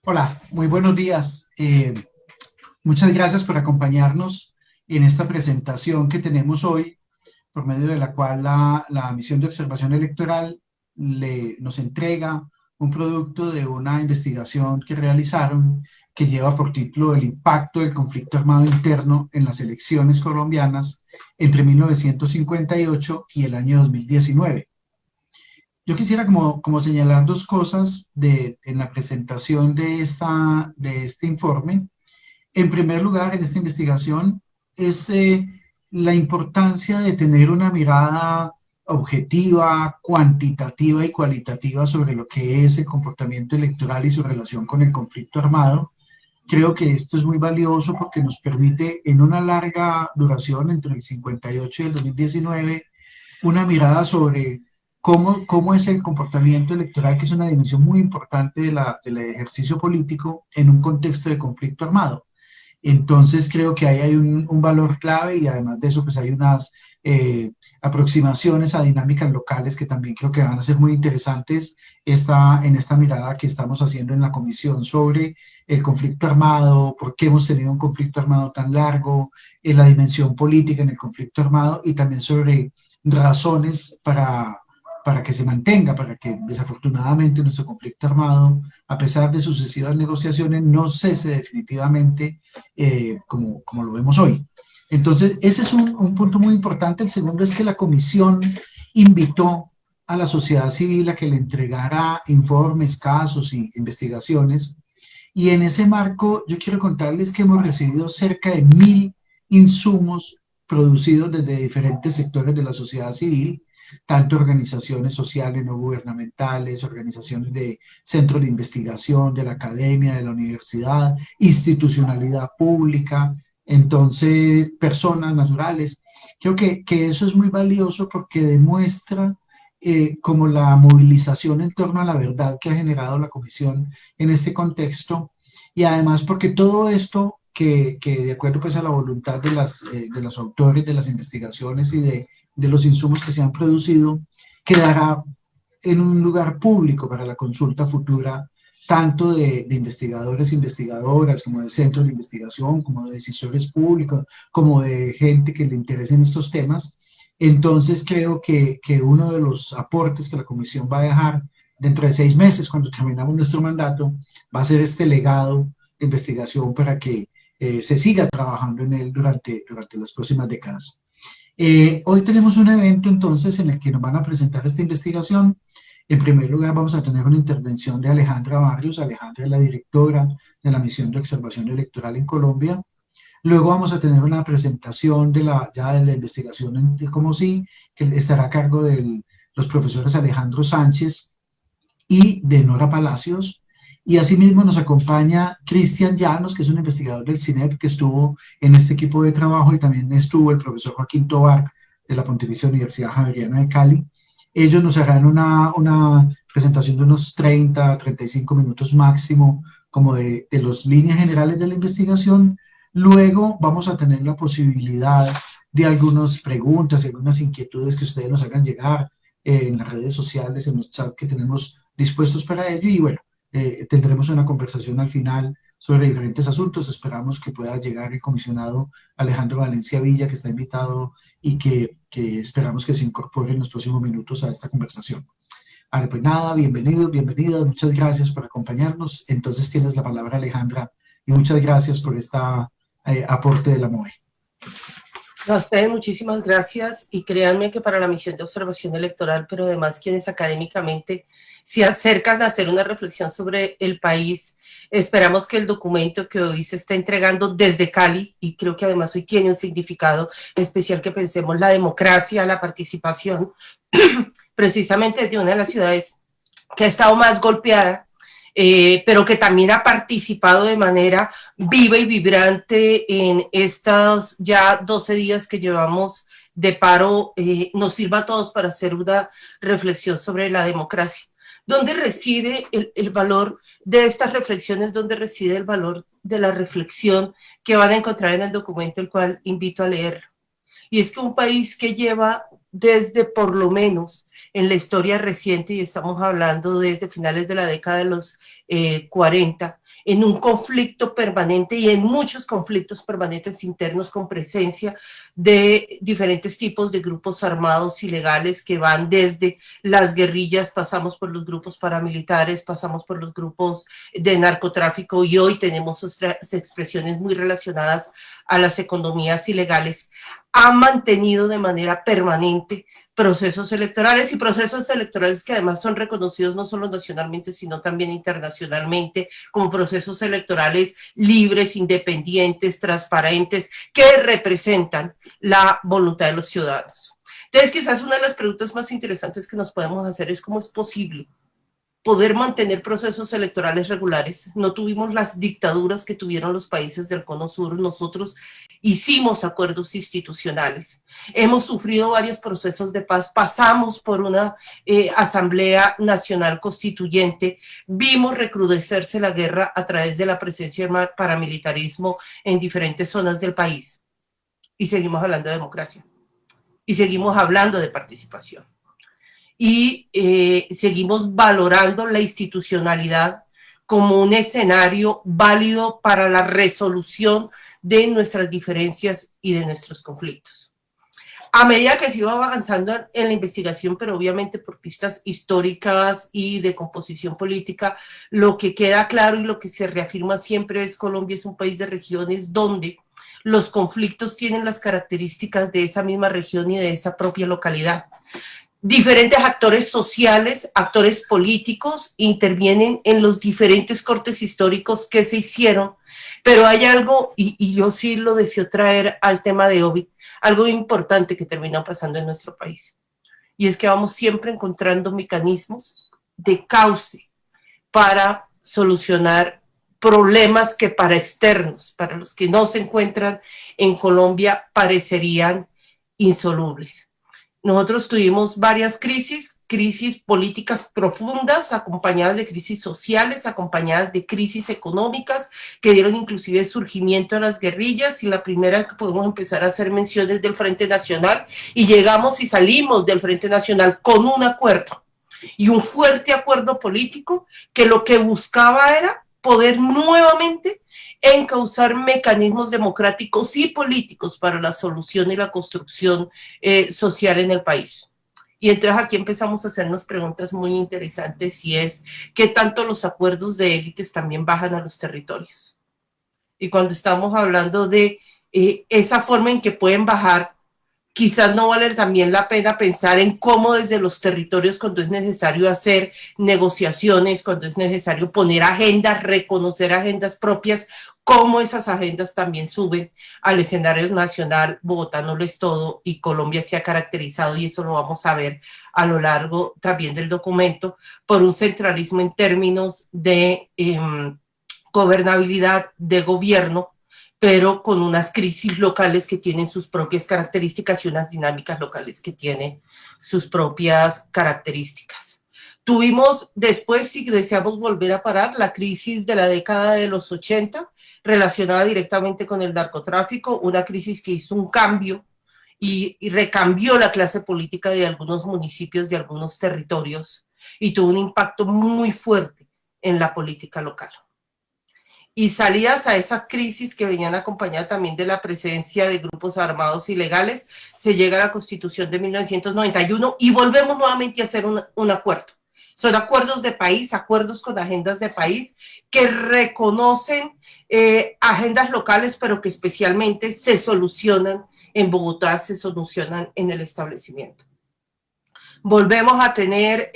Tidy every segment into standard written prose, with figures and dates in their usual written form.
Hola, muy buenos días. Muchas gracias por acompañarnos en esta presentación que tenemos hoy, por medio de la cual la Misión de Observación Electoral nos entrega un producto de una investigación que realizaron que lleva por título El impacto del conflicto armado interno en las elecciones colombianas entre 1958 y el año 2019. Yo quisiera como señalar dos cosas en la presentación de este informe. En primer lugar, en esta investigación es la importancia de tener una mirada objetiva, cuantitativa y cualitativa sobre lo que es el comportamiento electoral y su relación con el conflicto armado. Creo que esto es muy valioso porque nos permite en una larga duración entre el 58 y el 2019 una mirada sobre cómo es el comportamiento electoral, que es una dimensión muy importante del ejercicio político en un contexto de conflicto armado. Entonces creo que ahí hay un valor clave y además de eso pues hay unas aproximaciones a dinámicas locales que también creo que van a ser muy interesantes en esta mirada que estamos haciendo en la comisión sobre el conflicto armado, por qué hemos tenido un conflicto armado tan largo, la dimensión política en el conflicto armado y también sobre razones para que se mantenga, para que desafortunadamente nuestro conflicto armado, a pesar de sucesivas negociaciones, no cese definitivamente como lo vemos hoy. Entonces, ese es un punto muy importante. El segundo es que la comisión invitó a la sociedad civil a que le entregara informes, casos y investigaciones. Y en ese marco, yo quiero contarles que hemos recibido cerca de 1000 insumos producidos desde diferentes sectores de la sociedad civil, tanto organizaciones sociales no gubernamentales, organizaciones de centros de investigación, de la academia, de la universidad, institucionalidad pública, entonces personas naturales. Creo que eso es muy valioso porque demuestra como la movilización en torno a la verdad que ha generado la comisión en este contexto y además porque todo esto que de acuerdo pues a la voluntad de los autores de las investigaciones y de los insumos que se han producido, quedará en un lugar público para la consulta futura, tanto de investigadores e investigadoras, como de centros de investigación, como de decisores públicos, como de gente que le interesen estos temas. Entonces creo que uno de los aportes que la comisión va a dejar dentro de 6 meses, cuando terminamos nuestro mandato, va a ser este legado de investigación para que se siga trabajando en él durante las próximas décadas. Hoy tenemos un evento entonces en el que nos van a presentar esta investigación. En primer lugar vamos a tener una intervención de Alejandra Barrios. Alejandra es la directora de la Misión de Observación Electoral en Colombia. Luego vamos a tener una presentación ya de la investigación de Comosí, que estará a cargo de los profesores Alejandro Sánchez y de Nora Palacios. Y asimismo nos acompaña Cristian Llanos, que es un investigador del CINEP que estuvo en este equipo de trabajo, y también estuvo el profesor Joaquín Tovar de la Pontificia Universidad Javeriana de Cali. Ellos nos harán una presentación de unos 35 minutos máximo, como de las líneas generales de la investigación. Luego vamos a tener la posibilidad de algunas preguntas y algunas inquietudes que ustedes nos hagan llegar en las redes sociales, en los chats que tenemos dispuestos para ello. Y bueno, tendremos una conversación al final sobre diferentes asuntos. Esperamos que pueda llegar el comisionado Alejandro Valencia Villa, que está invitado y que esperamos que se incorpore en los próximos minutos a esta conversación. Vale, pues nada, bienvenidos, bienvenidas, muchas gracias por acompañarnos. Entonces tienes la palabra, Alejandra, y muchas gracias por este aporte de la MOE. A ustedes muchísimas gracias y créanme que para la misión de observación electoral, pero además quienes académicamente se acercan a hacer una reflexión sobre el país, esperamos que el documento que hoy se está entregando desde Cali, y creo que además hoy tiene un significado especial, que pensemos la democracia, la participación, precisamente desde una de las ciudades que ha estado más golpeada, pero que también ha participado de manera viva y vibrante en estos ya 12 días que llevamos de paro, nos sirva a todos para hacer una reflexión sobre la democracia. ¿Dónde reside el valor de estas reflexiones? ¿Dónde reside el valor de la reflexión que van a encontrar en el documento, el cual invito a leerlo? Y es que un país que lleva desde por lo menos en la historia reciente, y estamos hablando desde finales de la década de los 40, en un conflicto permanente y en muchos conflictos permanentes internos con presencia de diferentes tipos de grupos armados ilegales que van desde las guerrillas, pasamos por los grupos paramilitares, pasamos por los grupos de narcotráfico y hoy tenemos otras expresiones muy relacionadas a las economías ilegales, han mantenido de manera permanente procesos electorales y procesos electorales que además son reconocidos no solo nacionalmente, sino también internacionalmente como procesos electorales libres, independientes, transparentes, que representan la voluntad de los ciudadanos. Entonces, quizás una de las preguntas más interesantes que nos podemos hacer es cómo es posible poder mantener procesos electorales regulares. No tuvimos las dictaduras que tuvieron los países del Cono Sur. Nosotros hicimos acuerdos institucionales. Hemos sufrido varios procesos de paz. Pasamos por una Asamblea Nacional Constituyente. Vimos recrudecerse la guerra a través de la presencia del paramilitarismo en diferentes zonas del país. Y seguimos hablando de democracia. Y seguimos hablando de participación. Y seguimos valorando la institucionalidad como un escenario válido para la resolución de nuestras diferencias y de nuestros conflictos. A medida que se iba avanzando en la investigación, pero obviamente por pistas históricas y de composición política, lo que queda claro y lo que se reafirma siempre es Colombia es un país de regiones donde los conflictos tienen las características de esa misma región y de esa propia localidad. Diferentes actores sociales, actores políticos intervienen en los diferentes cortes históricos que se hicieron, pero hay algo, y yo sí lo deseo traer al tema de hoy, algo importante que termina pasando en nuestro país, y es que vamos siempre encontrando mecanismos de cauce para solucionar problemas que para externos, para los que no se encuentran en Colombia, parecerían insolubles. Nosotros tuvimos varias crisis políticas profundas, acompañadas de crisis sociales, acompañadas de crisis económicas, que dieron inclusive surgimiento a las guerrillas, y la primera que podemos empezar a hacer menciones del Frente Nacional, y llegamos y salimos del Frente Nacional con un acuerdo, y un fuerte acuerdo político que lo que buscaba era poder nuevamente encauzar mecanismos democráticos y políticos para la solución y la construcción social en el país. Y entonces aquí empezamos a hacernos preguntas muy interesantes, y es ¿qué tanto los acuerdos de élites también bajan a los territorios? Y cuando estamos hablando de esa forma en que pueden bajar, quizás no vale también la pena pensar en cómo desde los territorios, cuando es necesario hacer negociaciones, cuando es necesario poner agendas, reconocer agendas propias, cómo esas agendas también suben al escenario nacional. Bogotá no lo es todo y Colombia se ha caracterizado, y eso lo vamos a ver a lo largo también del documento, por un centralismo en términos de gobernabilidad, de gobierno, pero con unas crisis locales que tienen sus propias características y unas dinámicas locales que tienen sus propias características. Tuvimos después, si deseamos volver a parar, la crisis de la década de los 80, relacionada directamente con el narcotráfico, una crisis que hizo un cambio y recambió la clase política de algunos municipios, de algunos territorios, y tuvo un impacto muy fuerte en la política local. Y salidas a esa crisis que venían acompañadas también de la presencia de grupos armados ilegales, se llega a la Constitución de 1991 y volvemos nuevamente a hacer un acuerdo. Son acuerdos de país, acuerdos con agendas de país que reconocen agendas locales, pero que especialmente se solucionan en Bogotá, se solucionan en el establecimiento. Volvemos a tener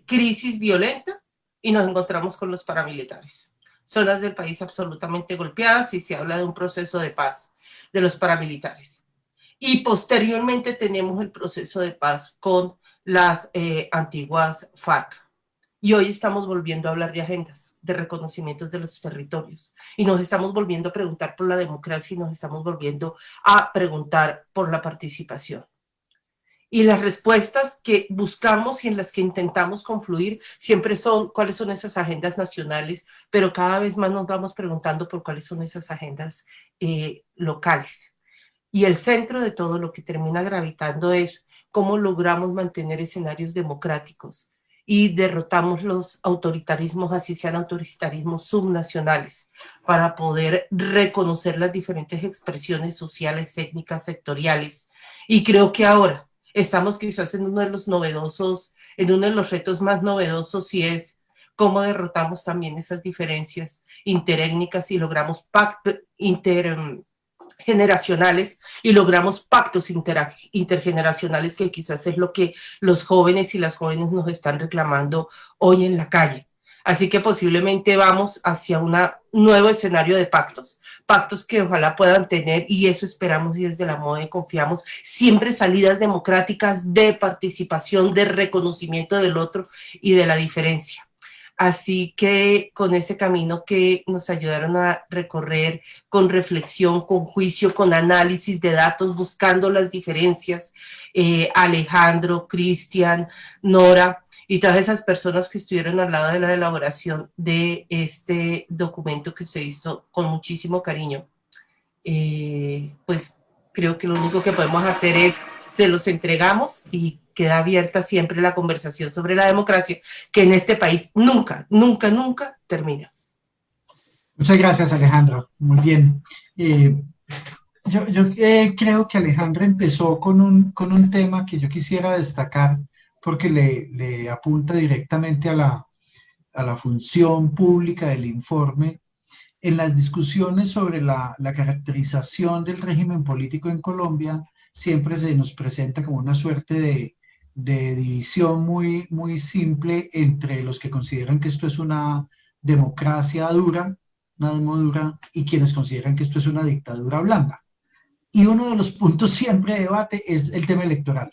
crisis violenta y nos encontramos con los paramilitares. Zonas del país absolutamente golpeadas, y se habla de un proceso de paz de los paramilitares. Y posteriormente tenemos el proceso de paz con las antiguas FARC. Y hoy estamos volviendo a hablar de agendas, de reconocimientos de los territorios. Y nos estamos volviendo a preguntar por la democracia, y nos estamos volviendo a preguntar por la participación. Y las respuestas que buscamos y en las que intentamos confluir siempre son cuáles son esas agendas nacionales, pero cada vez más nos vamos preguntando por cuáles son esas agendas locales. Y el centro de todo lo que termina gravitando es cómo logramos mantener escenarios democráticos y derrotamos los autoritarismos, así sean autoritarismos subnacionales, para poder reconocer las diferentes expresiones sociales, étnicas, sectoriales. Y creo que ahora estamos quizás en uno de los novedosos, en uno de los retos más novedosos, y es cómo derrotamos también esas diferencias interétnicas y logramos pactos intergeneracionales y logramos pactos intergeneracionales, que quizás es lo que los jóvenes y las jóvenes nos están reclamando hoy en la calle. Así que posiblemente vamos hacia un nuevo escenario de pactos, pactos que ojalá puedan tener, y eso esperamos y desde la MOE confiamos, siempre salidas democráticas de participación, de reconocimiento del otro y de la diferencia. Así que con ese camino que nos ayudaron a recorrer con reflexión, con juicio, con análisis de datos, buscando las diferencias, Alejandro, Cristian, Nora y todas esas personas que estuvieron al lado de la elaboración de este documento que se hizo con muchísimo cariño, pues creo que lo único que podemos hacer es se los entregamos y queda abierta siempre la conversación sobre la democracia, que en este país nunca, nunca, nunca termina. Muchas gracias, Alejandra. Muy bien. Yo creo que Alejandra empezó con un tema que yo quisiera destacar porque le apunta directamente a la función pública del informe. En las discusiones sobre la caracterización del régimen político en Colombia, siempre se nos presenta como una suerte de división muy, muy simple entre los que consideran que esto es una democracia dura, una demo dura, y quienes consideran que esto es una dictadura blanda. Y uno de los puntos siempre de debate es el tema electoral,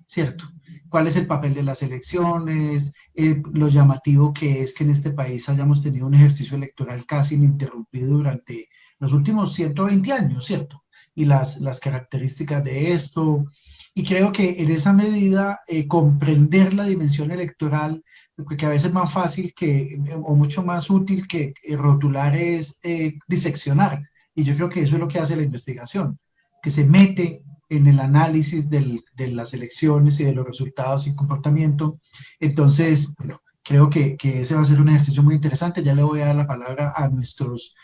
¿cierto? ¿Cuál es el papel de las elecciones? Lo llamativo que es que en este país hayamos tenido un ejercicio electoral casi ininterrumpido durante los últimos 120 años, ¿cierto? Y las características de esto. Y creo que en esa medida comprender la dimensión electoral, porque a veces es más fácil o mucho más útil que rotular es diseccionar. Y yo creo que eso es lo que hace la investigación, que se mete en el análisis de las elecciones y de los resultados y comportamiento. Entonces, bueno, creo que ese va a ser un ejercicio muy interesante. Ya le voy a dar la palabra a nuestros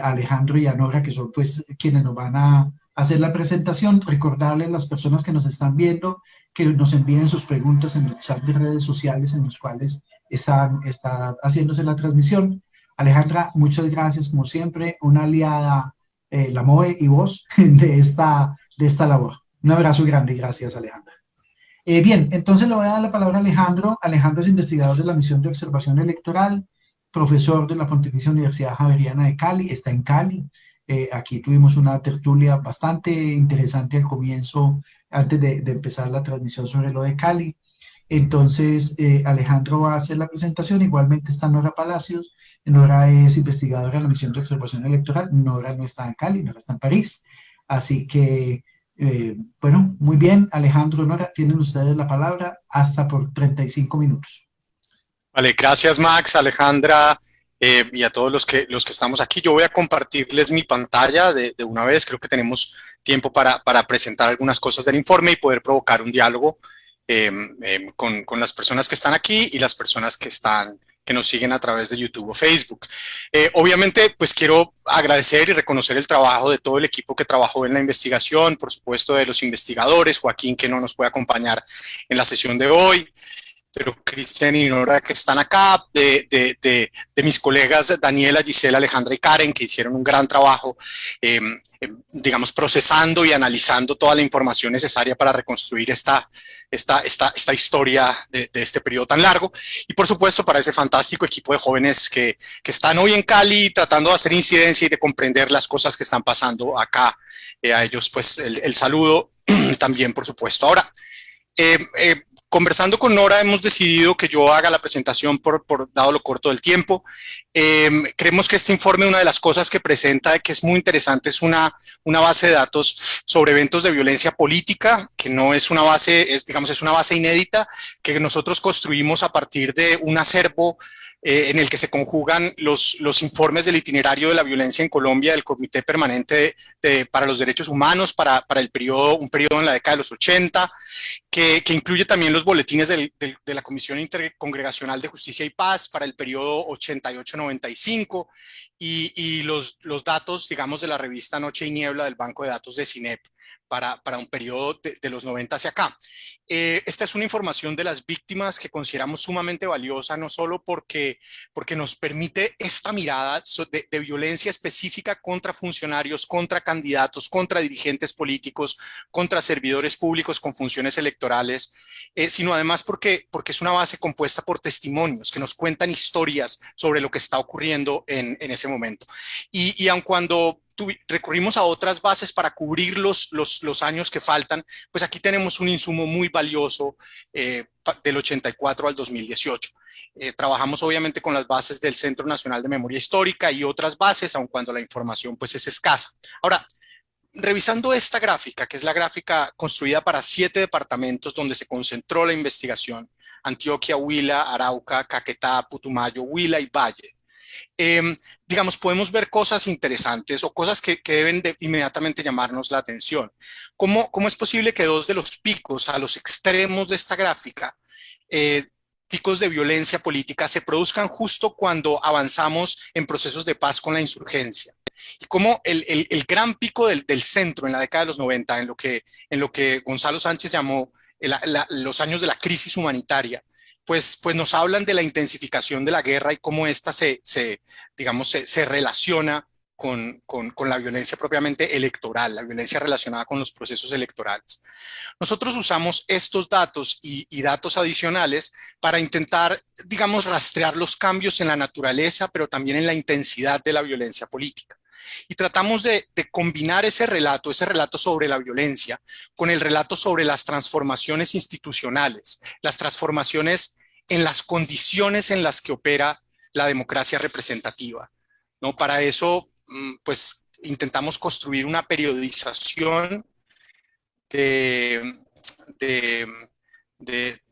Alejandro y a Nora, que son pues quienes nos van a hacer la presentación. Recordarles a las personas que nos están viendo que nos envíen sus preguntas en el chat de redes sociales en los cuales está haciéndose la transmisión. Alejandra, muchas gracias, como siempre, una aliada, la MOE y vos, de esta labor. Un abrazo grande y gracias, Alejandra. Bien, entonces le voy a dar la palabra a Alejandro. Alejandro es investigador de la Misión de Observación Electoral, profesor de la Pontificia Universidad Javeriana de Cali, está en Cali. Aquí tuvimos una tertulia bastante interesante al comienzo, antes de empezar la transmisión sobre lo de Cali. Entonces, Alejandro va a hacer la presentación. Igualmente está Nora Palacios. Nora es investigadora de la Misión de Observación Electoral. Nora no está en Cali, Nora está en París. Así que, bueno, muy bien. Alejandro, Nora, tienen ustedes la palabra hasta por 35 minutos. Vale, gracias Max, Alejandra, y a todos los que estamos aquí. Yo voy a compartirles mi pantalla de una vez. Creo que tenemos tiempo para presentar algunas cosas del informe y poder provocar un diálogo con las personas que están aquí y las personas que nos siguen a través de YouTube o Facebook. Obviamente, pues quiero agradecer y reconocer el trabajo de todo el equipo que trabajó en la investigación, por supuesto de los investigadores, Joaquín, que no nos puede acompañar en la sesión de hoy, pero Cristian y Nora, que están acá, de mis colegas Daniela, Gisela, Alejandra y Karen, que hicieron un gran trabajo, digamos, procesando y analizando toda la información necesaria para reconstruir esta historia de este periodo tan largo. Y por supuesto para ese fantástico equipo de jóvenes que están hoy en Cali tratando de hacer incidencia y de comprender las cosas que están pasando acá. A ellos pues el saludo también, por supuesto. Ahora, conversando con Nora, hemos decidido que yo haga la presentación por dado lo corto del tiempo. Creemos que este informe, una de las cosas que presenta, que es muy interesante, es una base de datos sobre eventos de violencia política, que no es una base, es una base inédita que nosotros construimos a partir de un acervo en el que se conjugan los informes del itinerario de la violencia en Colombia del Comité Permanente para los Derechos Humanos para un periodo en la década de los 80, que incluye también los boletines de la Comisión Intercongregacional de Justicia y Paz para el periodo 88-95 y los datos, digamos, de la revista Noche y Niebla del Banco de Datos de CINEP para un periodo de los 90 hacia acá. Esta es una información de las víctimas que consideramos sumamente valiosa, no solo porque nos permite esta mirada de violencia específica contra funcionarios, contra candidatos, contra dirigentes políticos, contra servidores públicos con funciones electorales, sino además porque es una base compuesta por testimonios que nos cuentan historias sobre lo que está ocurriendo en ese momento. Y aun cuando recurrimos a otras bases para cubrir los años que faltan, pues aquí tenemos un insumo muy valioso del 84 al 2018. Trabajamos obviamente con las bases del Centro Nacional de Memoria Histórica y otras bases, aun cuando la información pues es escasa. Ahora, revisando esta gráfica, que es la gráfica construida para 7 departamentos donde se concentró la investigación: Antioquia, Huila, Arauca, Caquetá, Putumayo, Huila y Valle. Digamos, podemos ver cosas interesantes o cosas que deben de inmediatamente llamarnos la atención. ¿Cómo es posible que dos de los picos a los extremos de esta gráfica, picos de violencia política, se produzcan justo cuando avanzamos en procesos de paz con la insurgencia? Y cómo el gran pico del centro en la década de los 90, en lo que Gonzalo Sánchez llamó los años de la crisis humanitaria, pues nos hablan de la intensificación de la guerra y cómo ésta se relaciona con la violencia propiamente electoral, la violencia relacionada con los procesos electorales. Nosotros usamos estos datos y datos adicionales para intentar, digamos, rastrear los cambios en la naturaleza, pero también en la intensidad de la violencia política. Y tratamos de combinar ese relato sobre la violencia, con el relato sobre las transformaciones institucionales, las transformaciones en las condiciones en las que opera la democracia representativa, ¿no? Para eso, pues, intentamos construir una periodización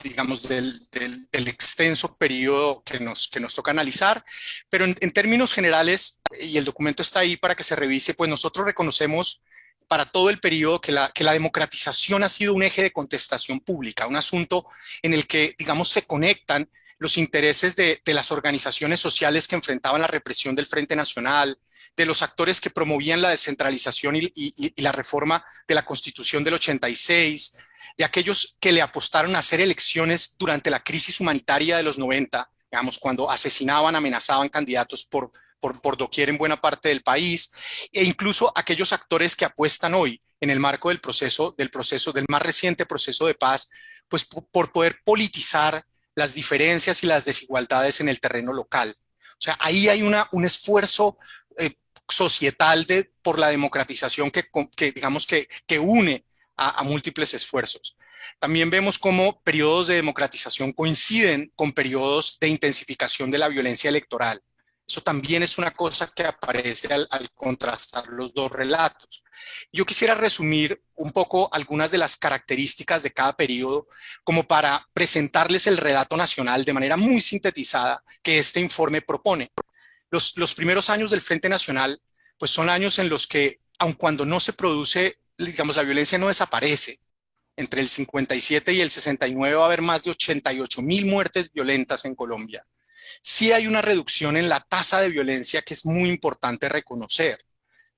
digamos, del extenso periodo que nos toca analizar, pero en términos generales, y el documento está ahí para que se revise, pues nosotros reconocemos para todo el periodo que la democratización ha sido un eje de contestación pública, un asunto en el que, digamos, se conectan los intereses de las organizaciones sociales que enfrentaban la represión del Frente Nacional, de los actores que promovían la descentralización y la reforma de la Constitución del 86, de aquellos que le apostaron a hacer elecciones durante la crisis humanitaria de los 90, digamos, cuando asesinaban, amenazaban candidatos por doquier en buena parte del país, e incluso aquellos actores que apuestan hoy en el marco del más reciente proceso de paz, pues por poder politizar las diferencias y las desigualdades en el terreno local. O sea, ahí hay un esfuerzo societal por la democratización que une a múltiples esfuerzos. También vemos cómo periodos de democratización coinciden con periodos de intensificación de la violencia electoral. Eso también es una cosa que aparece al contrastar los dos relatos. Yo quisiera resumir un poco algunas de las características de cada periodo como para presentarles el relato nacional de manera muy sintetizada que este informe propone. Los primeros años del Frente Nacional pues son años en los que, aun cuando no se produce, digamos, la violencia no desaparece. Entre el 57 y el 69 va a haber más de 88.000 muertes violentas en Colombia. Sí hay una reducción en la tasa de violencia que es muy importante reconocer.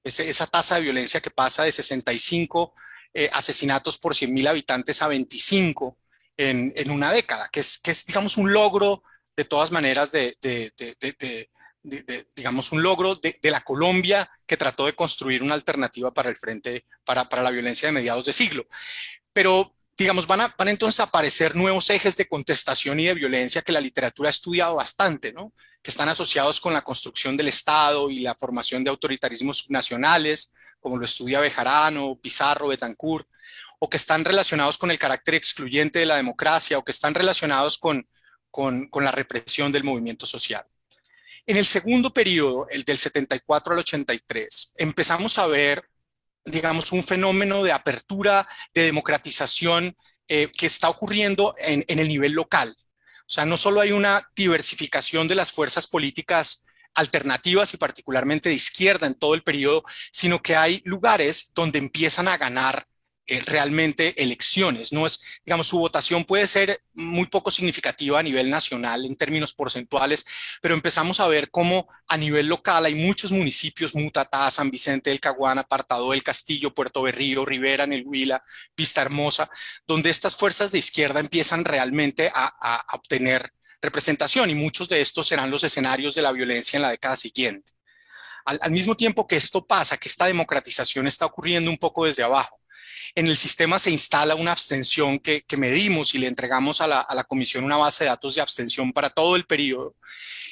Esa tasa de violencia que pasa de 65 asesinatos por 100.000 habitantes a 25 en una década, que es, digamos, un logro de todas maneras digamos, un logro de la Colombia que trató de construir una alternativa para el frente, para la violencia de mediados de siglo. Pero, digamos, van entonces a aparecer nuevos ejes de contestación y de violencia que la literatura ha estudiado bastante, ¿no? Que están asociados con la construcción del Estado y la formación de autoritarismos subnacionales, como lo estudia Bejarano, Pizarro, Betancourt, o que están relacionados con el carácter excluyente de la democracia, o que están relacionados con la represión del movimiento social. En el segundo periodo, el del 74 al 83, empezamos a ver, digamos, un fenómeno de apertura, de democratización que está ocurriendo en el nivel local. O sea, no solo hay una diversificación de las fuerzas políticas alternativas y particularmente de izquierda en todo el periodo, sino que hay lugares donde empiezan a ganar realmente elecciones. No es, digamos, su votación puede ser muy poco significativa a nivel nacional en términos porcentuales, pero empezamos a ver cómo a nivel local hay muchos municipios, Mutatá, San Vicente del Caguán, Apartado del Castillo, Puerto Berrío, Rivera, Huila, Vista Hermosa, donde estas fuerzas de izquierda empiezan realmente a obtener representación, y muchos de estos serán los escenarios de la violencia en la década siguiente. Al mismo tiempo que esto pasa, que esta democratización está ocurriendo un poco desde abajo, en el sistema se instala una abstención que medimos y le entregamos a la comisión una base de datos de abstención para todo el periodo,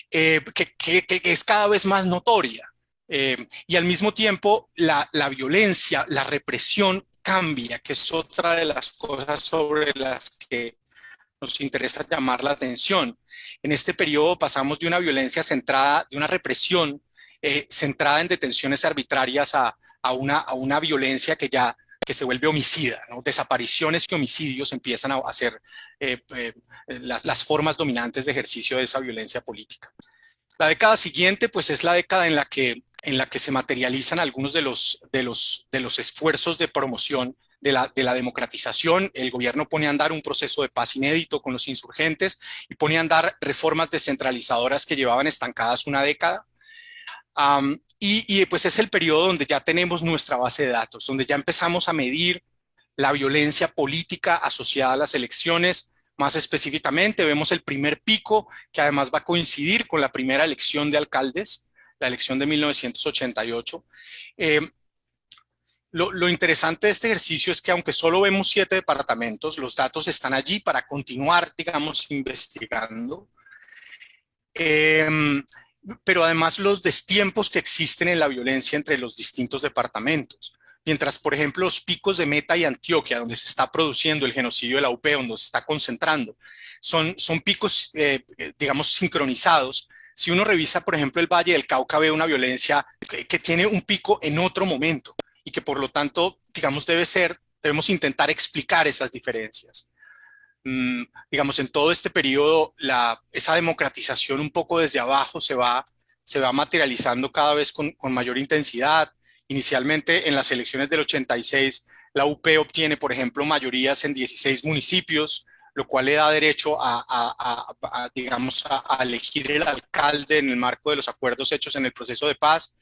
que es cada vez más notoria. Y al mismo tiempo la violencia, la represión cambia, que es otra de las cosas sobre las que nos interesa llamar la atención. En este periodo pasamos de una violencia centrada, de una represión centrada en detenciones arbitrarias a una violencia que se vuelve homicida, ¿no? Desapariciones y homicidios empiezan a ser las formas dominantes de ejercicio de esa violencia política. La década siguiente, pues, es la década en la que se materializan algunos de los esfuerzos de promoción de la democratización. El gobierno pone a andar un proceso de paz inédito con los insurgentes y pone a andar reformas descentralizadoras que llevaban estancadas una década. Pues es el periodo donde ya tenemos nuestra base de datos, donde ya empezamos a medir la violencia política asociada a las elecciones. Más específicamente, vemos el primer pico, que además va a coincidir con la primera elección de alcaldes, la elección de 1988. Lo interesante de este ejercicio es que aunque solo vemos 7 departamentos, los datos están allí para continuar, digamos, investigando. Pero además los destiempos que existen en la violencia entre los distintos departamentos. Mientras, por ejemplo, los picos de Meta y Antioquia, donde se está produciendo el genocidio de la UP, donde se está concentrando, son picos, digamos, sincronizados. Si uno revisa, por ejemplo, el Valle del Cauca, ve una violencia que tiene un pico en otro momento y que, por lo tanto, digamos, debemos intentar explicar esas diferencias. Digamos, en todo este periodo, esa democratización un poco desde abajo se va materializando cada vez con mayor intensidad. Inicialmente, en las elecciones del 86, la UP obtiene, por ejemplo, mayorías en 16 municipios, lo cual le da derecho digamos, a elegir el alcalde en el marco de los acuerdos hechos en el proceso de paz.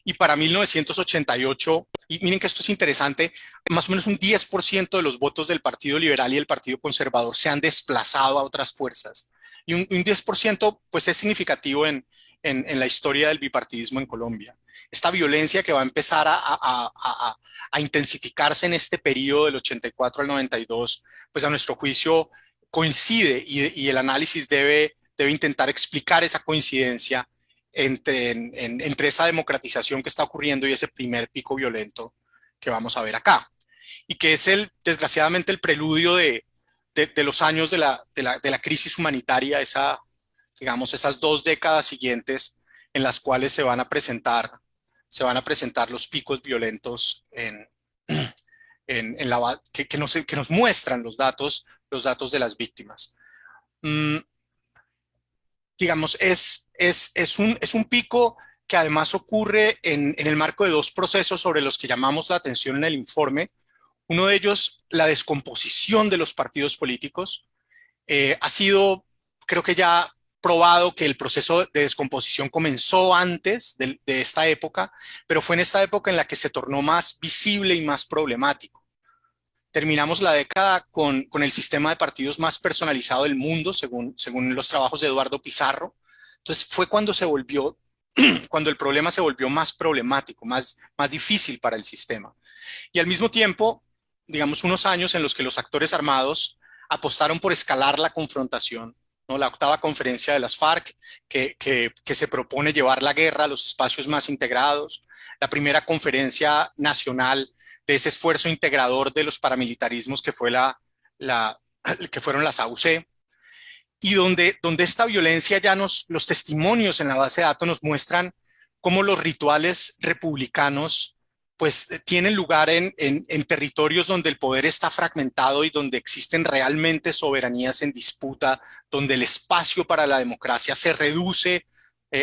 Y para 1988, y miren que esto es interesante, más o menos un 10% de los votos del Partido Liberal y el Partido Conservador se han desplazado a otras fuerzas. Y un 10% pues es significativo en la historia del bipartidismo en Colombia. Esta violencia que va a empezar a intensificarse en este periodo del 84 al 92, pues a nuestro juicio coincide, y el análisis debe intentar explicar esa coincidencia entre esa democratización que está ocurriendo y ese primer pico violento que vamos a ver acá, y que es desgraciadamente el preludio de los años de la crisis humanitaria, digamos, esas 2 décadas siguientes en las cuales se van a presentar los picos violentos que nos muestran los datos de las víctimas. Digamos, es un pico que además ocurre en el marco de 2 procesos sobre los que llamamos la atención en el informe. Uno de ellos, la descomposición de los partidos políticos. Ha sido, creo que ya probado, que el proceso de descomposición comenzó antes de esta época, pero fue en esta época en la que se tornó más visible y más problemático. Terminamos la década con el sistema de partidos más personalizado del mundo, según los trabajos de Eduardo Pizarro. Entonces fue cuando el problema se volvió más problemático, más difícil para el sistema. Y al mismo tiempo, digamos, unos años en los que los actores armados apostaron por escalar la confrontación, ¿no? La 8ª conferencia de las FARC, que se propone llevar la guerra a los espacios más integrados, la primera conferencia nacional de ese esfuerzo integrador de los paramilitarismos que fueron las AUC, y donde esta violencia los testimonios en la base de datos nos muestran cómo los rituales republicanos pues tienen lugar en territorios donde el poder está fragmentado y donde existen realmente soberanías en disputa, donde el espacio para la democracia se reduce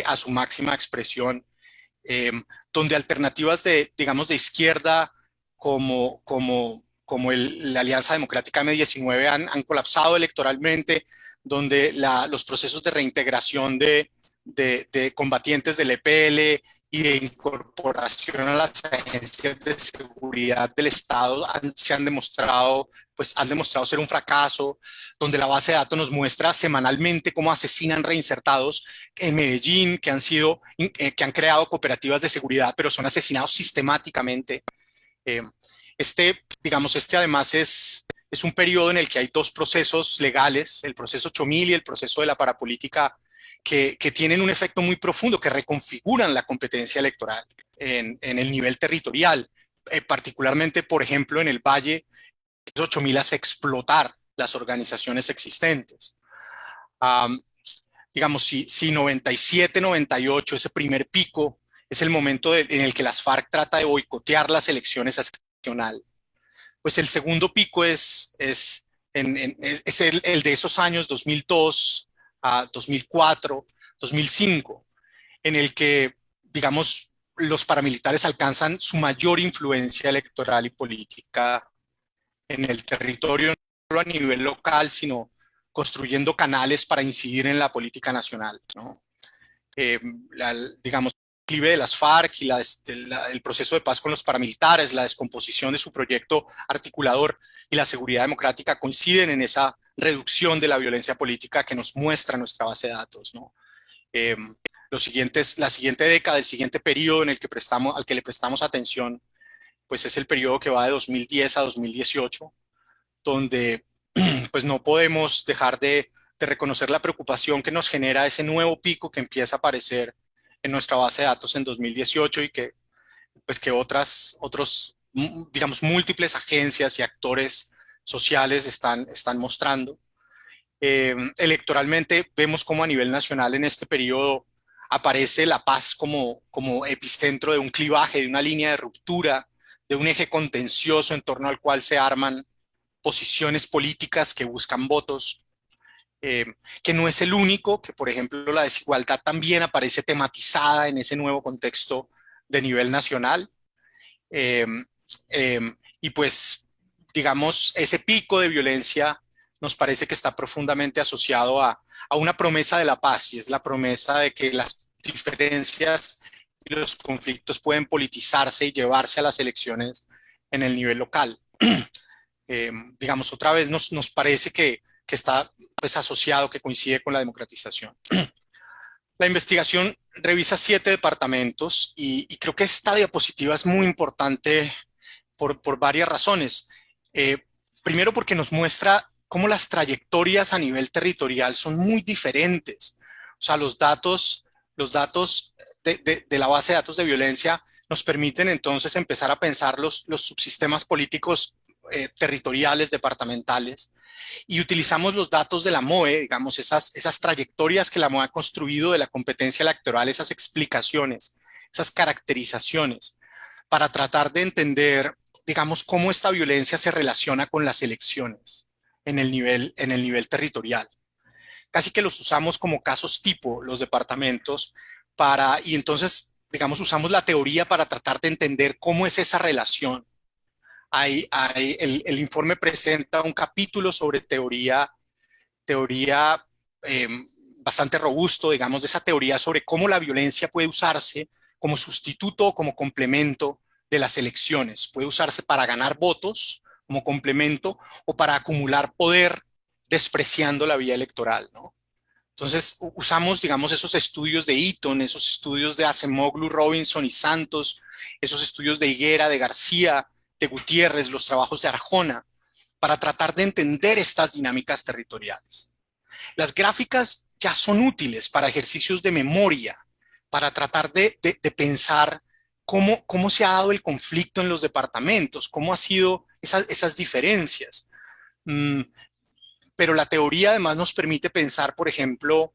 a su máxima expresión, donde alternativas digamos, de izquierda como la Alianza Democrática M19 han colapsado electoralmente, donde los procesos de reintegración de combatientes del EPL y de incorporación a las agencias de seguridad del Estado han demostrado ser un fracaso, donde la base de datos nos muestra semanalmente cómo asesinan reinsertados en Medellín, que han creado cooperativas de seguridad, pero son asesinados sistemáticamente. Este además es un periodo en el que hay dos procesos legales, el proceso Chomil y el proceso de la parapolítica, que tienen un efecto muy profundo, que reconfiguran la competencia electoral en el nivel territorial, particularmente, por ejemplo, en el Valle. El proceso Chomil hace explotar las organizaciones existentes. Digamos, si 97, 98, ese primer pico, es el momento en el que las FARC trata de boicotear las elecciones a nacional, pues el segundo pico es el de esos años 2002 a 2004, 2005, en el que, digamos, los paramilitares alcanzan su mayor influencia electoral y política en el territorio, no solo a nivel local, sino construyendo canales para incidir en la política nacional, ¿no? Digamos, el declive de las FARC y el proceso de paz con los paramilitares, la descomposición de su proyecto articulador y la seguridad democrática coinciden en esa reducción de la violencia política que nos muestra nuestra base de datos, ¿no? La siguiente década, el siguiente periodo al que le prestamos atención, pues es el periodo que va de 2010 a 2018, donde pues no podemos dejar de reconocer la preocupación que nos genera ese nuevo pico que empieza a aparecer en nuestra base de datos en 2018 y que otros, digamos, múltiples agencias y actores sociales están mostrando. Electoralmente vemos cómo a nivel nacional en este periodo aparece la paz como epicentro de un clivaje, de una línea de ruptura, de un eje contencioso en torno al cual se arman posiciones políticas que buscan votos, que no es el único, que por ejemplo la desigualdad también aparece tematizada en ese nuevo contexto de nivel nacional. Y pues, digamos, ese pico de violencia nos parece que está profundamente asociado a una promesa de la paz, y es la promesa de que las diferencias y los conflictos pueden politizarse y llevarse a las elecciones en el nivel local. Digamos, otra vez nos parece que está pues asociado, que coincide con la democratización. La investigación revisa 7 departamentos y creo que esta diapositiva es muy importante por varias razones. Primero, porque nos muestra cómo las trayectorias a nivel territorial son muy diferentes. O sea, los datos de la base de datos de violencia nos permiten entonces empezar a pensar los subsistemas políticos territoriales, departamentales, y utilizamos los datos de la MOE, digamos, esas trayectorias que la MOE ha construido de la competencia electoral, esas explicaciones, esas caracterizaciones, para tratar de entender, digamos, cómo esta violencia se relaciona con las elecciones en el nivel territorial. Casi que los usamos como casos tipo, los departamentos, y entonces, digamos, usamos la teoría para tratar de entender cómo es esa relación. El informe presenta un capítulo sobre teoría bastante robusto, digamos, de esa teoría sobre cómo la violencia puede usarse como sustituto o como complemento de las elecciones. Puede usarse para ganar votos como complemento o para acumular poder despreciando la vía electoral, ¿no? Entonces usamos, digamos, esos estudios de Eaton, esos estudios de Acemoglu, Robinson y Santos, esos estudios de Higuera, de García, de Gutiérrez, los trabajos de Arjona, para tratar de entender estas dinámicas territoriales. Las gráficas ya son útiles para ejercicios de memoria, para tratar de pensar cómo se ha dado el conflicto en los departamentos, cómo han sido esas diferencias. Pero la teoría además nos permite pensar, por ejemplo,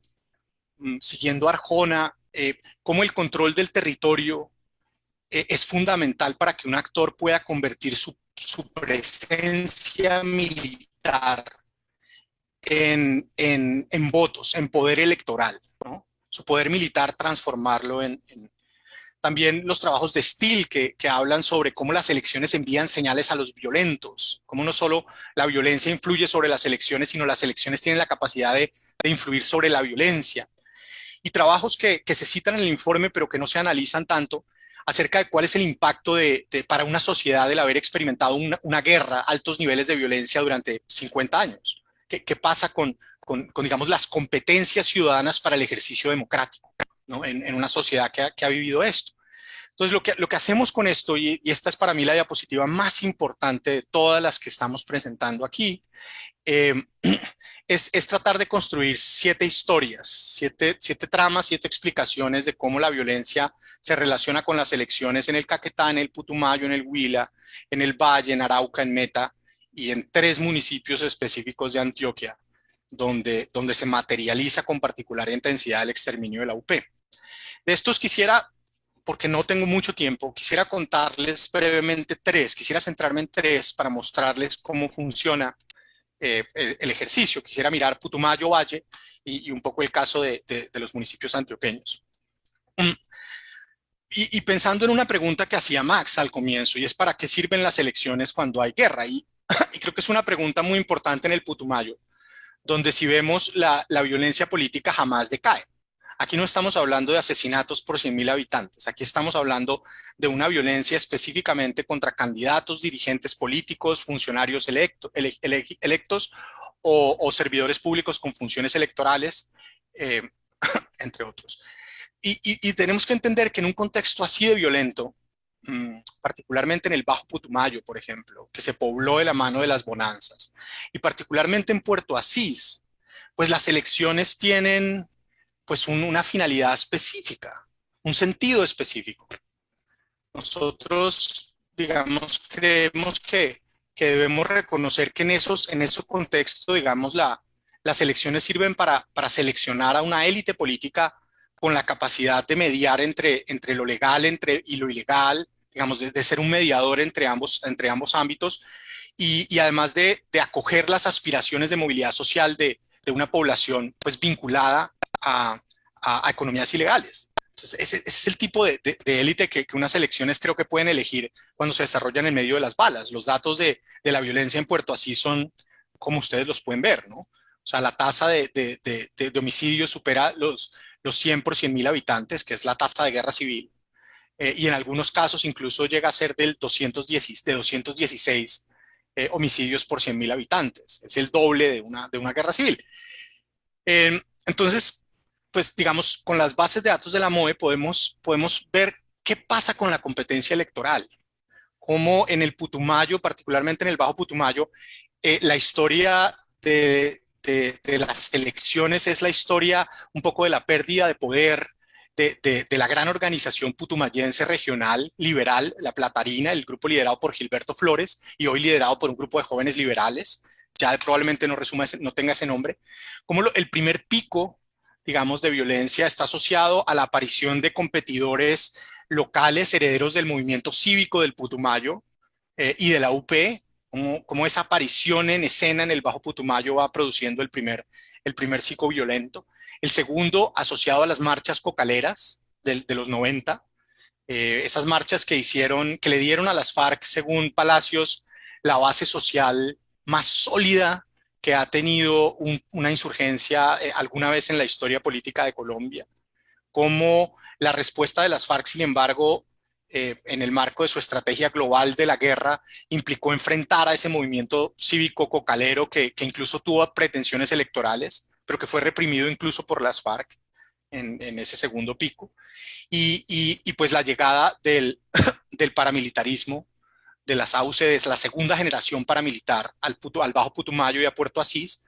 siguiendo Arjona, cómo el control del territorio es fundamental para que un actor pueda convertir su presencia militar en votos, en poder electoral, ¿no? Su poder militar transformarlo También los trabajos de Steele que hablan sobre cómo las elecciones envían señales a los violentos, cómo no solo la violencia influye sobre las elecciones, sino las elecciones tienen la capacidad de influir sobre la violencia. Y trabajos que se citan en el informe, pero que no se analizan tanto, acerca de cuál es el impacto para una sociedad del haber experimentado una guerra, altos niveles de violencia durante 50 años. ¿Qué pasa con, digamos, las competencias ciudadanas para el ejercicio democrático, ¿no? en una sociedad que ha vivido esto? Entonces, lo que hacemos con esto, y esta es para mí la diapositiva más importante de todas las que estamos presentando aquí, eh, es tratar de construir 7 historias, 7 tramas, 7 explicaciones de cómo la violencia se relaciona con las elecciones en el Caquetá, en el Putumayo, en el Huila, en el Valle, en Arauca, en Meta y en 3 municipios específicos de Antioquia, donde se materializa con particular intensidad el exterminio de la UP. De estos quisiera, porque no tengo mucho tiempo, quisiera contarles brevemente 3, quisiera centrarme en 3 para mostrarles cómo funciona el ejercicio. Quisiera mirar Putumayo, Valle y un poco el caso de los municipios antioqueños. Y pensando en una pregunta que hacía Max al comienzo, y es ¿para qué sirven las elecciones cuando hay guerra? Y creo que es una pregunta muy importante en el Putumayo, donde si vemos la violencia política jamás decae. Aquí no estamos hablando de asesinatos por 100.000 habitantes, aquí estamos hablando de una violencia específicamente contra candidatos, dirigentes políticos, funcionarios electos o servidores públicos con funciones electorales, entre otros. Y tenemos que entender que en un contexto así de violento, particularmente en el Bajo Putumayo, por ejemplo, que se pobló de la mano de las bonanzas, y particularmente en Puerto Asís, pues las elecciones tienen pues una finalidad específica, un sentido específico. Nosotros, digamos, creemos que debemos reconocer que en ese contexto, digamos, las elecciones sirven para seleccionar a una élite política con la capacidad de mediar entre lo legal y lo ilegal, digamos, de ser un mediador entre ambos ámbitos y además de acoger las aspiraciones de movilidad social de una población pues vinculada a economías ilegales. Entonces, ese es el tipo de élite que unas elecciones creo que pueden elegir cuando se desarrollan en medio de las balas. Los datos de la violencia en Puerto Asís son como ustedes los pueden ver, ¿no? O sea, la tasa de homicidios supera los 100 por 100.000 habitantes, que es la tasa de guerra civil, y en algunos casos incluso llega a ser de 216 homicidios por 100.000 habitantes. Es el doble de una guerra civil. Entonces, pues digamos, con las bases de datos de la MOE podemos ver qué pasa con la competencia electoral. Cómo en el Putumayo, particularmente en el Bajo Putumayo, la historia de las elecciones es la historia un poco de la pérdida de poder de la gran organización putumayense regional liberal, la Platarina, el grupo liderado por Gilberto Flores y hoy liderado por un grupo de jóvenes liberales, ya probablemente no tenga ese nombre, como el primer pico, digamos, de violencia está asociado a la aparición de competidores locales herederos del movimiento cívico del Putumayo y de la UP, como esa aparición en escena en el Bajo Putumayo va produciendo el primer ciclo violento. El segundo, asociado a las marchas cocaleras de los 90, esas marchas que le dieron a las FARC, según Palacios, la base social más sólida que ha tenido una insurgencia alguna vez en la historia política de Colombia. Como la respuesta de las FARC, sin embargo, en el marco de su estrategia global de la guerra, implicó enfrentar a ese movimiento cívico cocalero que incluso tuvo pretensiones electorales, pero que fue reprimido incluso por las FARC en ese segundo pico. Y pues la llegada del paramilitarismo, de las AUCDs, la segunda generación paramilitar al Bajo Putumayo y a Puerto Asís,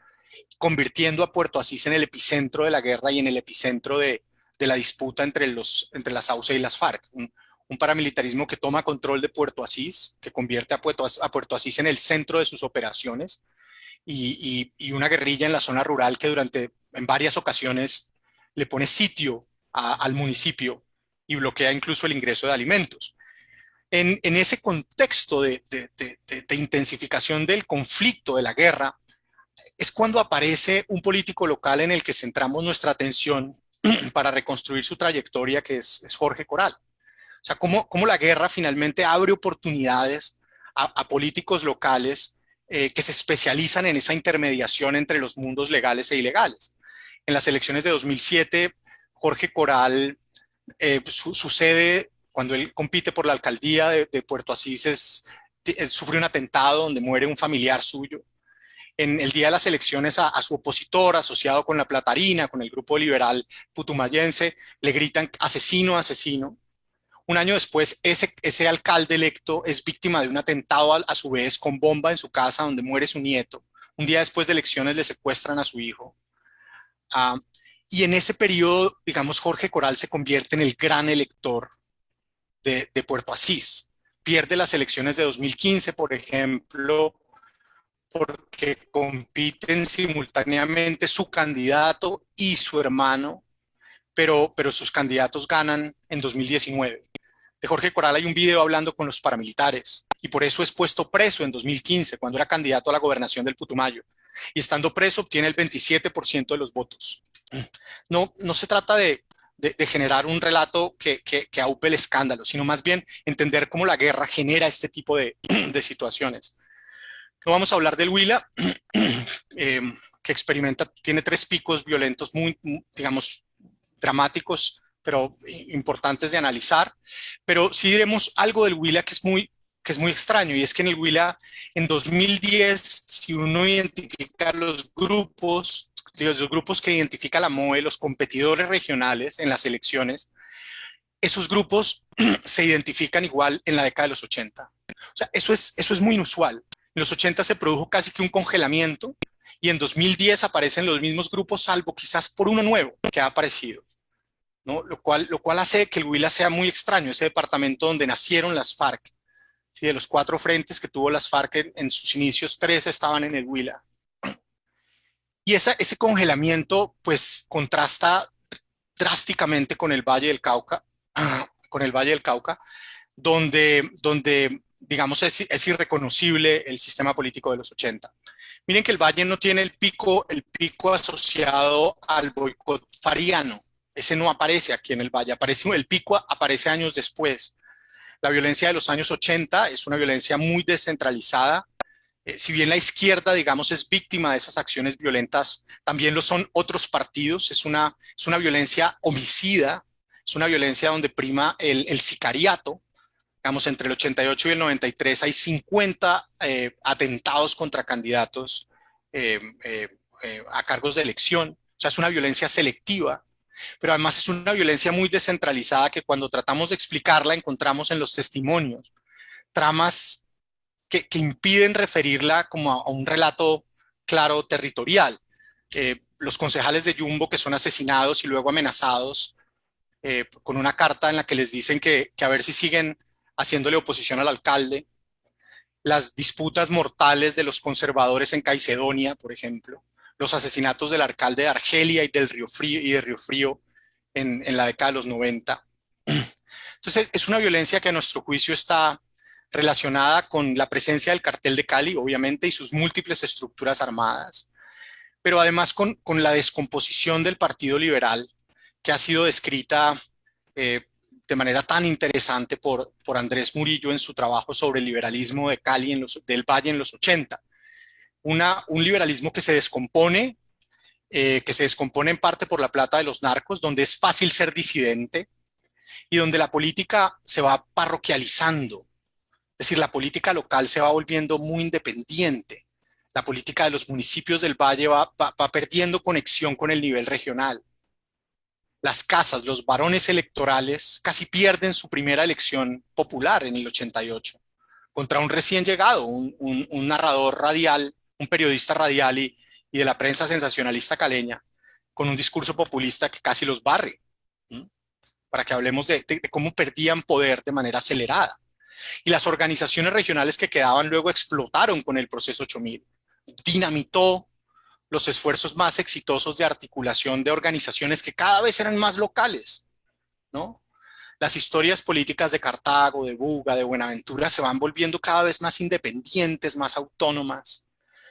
convirtiendo a Puerto Asís en el epicentro de la guerra y en el epicentro de la disputa entre las AUC y las FARC. Un paramilitarismo que toma control de Puerto Asís, que convierte a Puerto Asís en el centro de sus operaciones y una guerrilla en la zona rural que en varias ocasiones le pone sitio al municipio y bloquea incluso el ingreso de alimentos. En ese contexto de intensificación del conflicto, de la guerra, es cuando aparece un político local en el que centramos nuestra atención para reconstruir su trayectoria, que es Jorge Coral. sea, cómo la guerra finalmente abre oportunidades a políticos locales que se especializan en esa intermediación entre los mundos legales e ilegales. En las elecciones de 2007, Jorge Coral sucede cuando él compite por la alcaldía de Puerto Asís, sufre un atentado donde muere un familiar suyo. En el día de las elecciones a su opositor, asociado con la Platarina, con el grupo liberal putumayense, le gritan asesino, asesino. Un año después, ese alcalde electo es víctima de un atentado a su vez con bomba en su casa donde muere su nieto. Un día después de elecciones le secuestran a su hijo. Uh, y en ese periodo, digamos, Jorge Coral se convierte en el gran elector de Puerto Asís. Pierde las elecciones de 2015, por ejemplo, porque compiten simultáneamente su candidato y su hermano, pero sus candidatos ganan en 2019. De Jorge Coral hay un video hablando con los paramilitares y por eso es puesto preso en 2015, cuando era candidato a la gobernación del Putumayo. Y estando preso obtiene el 27% de los votos. No se trata de generar un relato que aupe el escándalo, sino más bien entender cómo la guerra genera este tipo de situaciones. No vamos a hablar del Huila, que tiene 3 picos violentos muy, digamos, dramáticos, pero importantes de analizar. Pero sí diremos algo del Huila que es muy extraño, y es que en el Huila, en 2010, si uno identifica los grupos que identifica la MOE, los competidores regionales en las elecciones, esos grupos se identifican igual en la década de los 80. O sea, eso es muy inusual. En los 80 se produjo casi que un congelamiento y en 2010 aparecen los mismos grupos, salvo quizás por uno nuevo que ha aparecido, ¿no? Lo cual hace que el Huila sea muy extraño, ese departamento donde nacieron las FARC. ¿Sí? De los 4 frentes que tuvo las FARC en sus inicios, 3 estaban en el Huila. Y ese congelamiento pues contrasta drásticamente con el Valle del Cauca, donde digamos, es irreconocible el sistema político de los 80. Miren que el Valle no tiene el pico asociado al boicot fariano. Ese no aparece aquí en el Valle. El pico aparece años después. La violencia de los años 80 es una violencia muy descentralizada. Si bien la izquierda, digamos, es víctima de esas acciones violentas, también lo son otros partidos. Es una violencia homicida, es una violencia donde prima el sicariato. Digamos, entre el 88 y el 93 hay 50 atentados contra candidatos a cargos de elección. O sea, es una violencia selectiva, pero además es una violencia muy descentralizada que cuando tratamos de explicarla encontramos en los testimonios tramas que impiden referirla como a un relato claro territorial. Los concejales de Yumbo que son asesinados y luego amenazados con una carta en la que les dicen que a ver si siguen haciéndole oposición al alcalde. Las disputas mortales de los conservadores en Caicedonia, por ejemplo. Los asesinatos del alcalde de Argelia y de Río Frío en la década de los 90. Entonces, es una violencia que a nuestro juicio está relacionada con la presencia del cartel de Cali, obviamente, y sus múltiples estructuras armadas, pero además con la descomposición del Partido Liberal, que ha sido descrita de manera tan interesante por Andrés Murillo en su trabajo sobre el liberalismo de Cali, del Valle en los 80. Un liberalismo que se descompone en parte por la plata de los narcos, donde es fácil ser disidente y donde la política se va parroquializando. Es decir, la política local se va volviendo muy independiente. La política de los municipios del Valle va perdiendo conexión con el nivel regional. Las casas, los varones electorales casi pierden su primera elección popular en el 88 contra un recién llegado, un narrador radial, un periodista radial y de la prensa sensacionalista caleña, con un discurso populista que casi los barre, ¿sí? Para que hablemos de cómo perdían poder de manera acelerada. Y las organizaciones regionales que quedaban luego explotaron con el proceso 8000. Dinamitó los esfuerzos más exitosos de articulación de organizaciones que cada vez eran más locales, ¿no? Las historias políticas de Cartago, de Buga, de Buenaventura se van volviendo cada vez más independientes, más autónomas.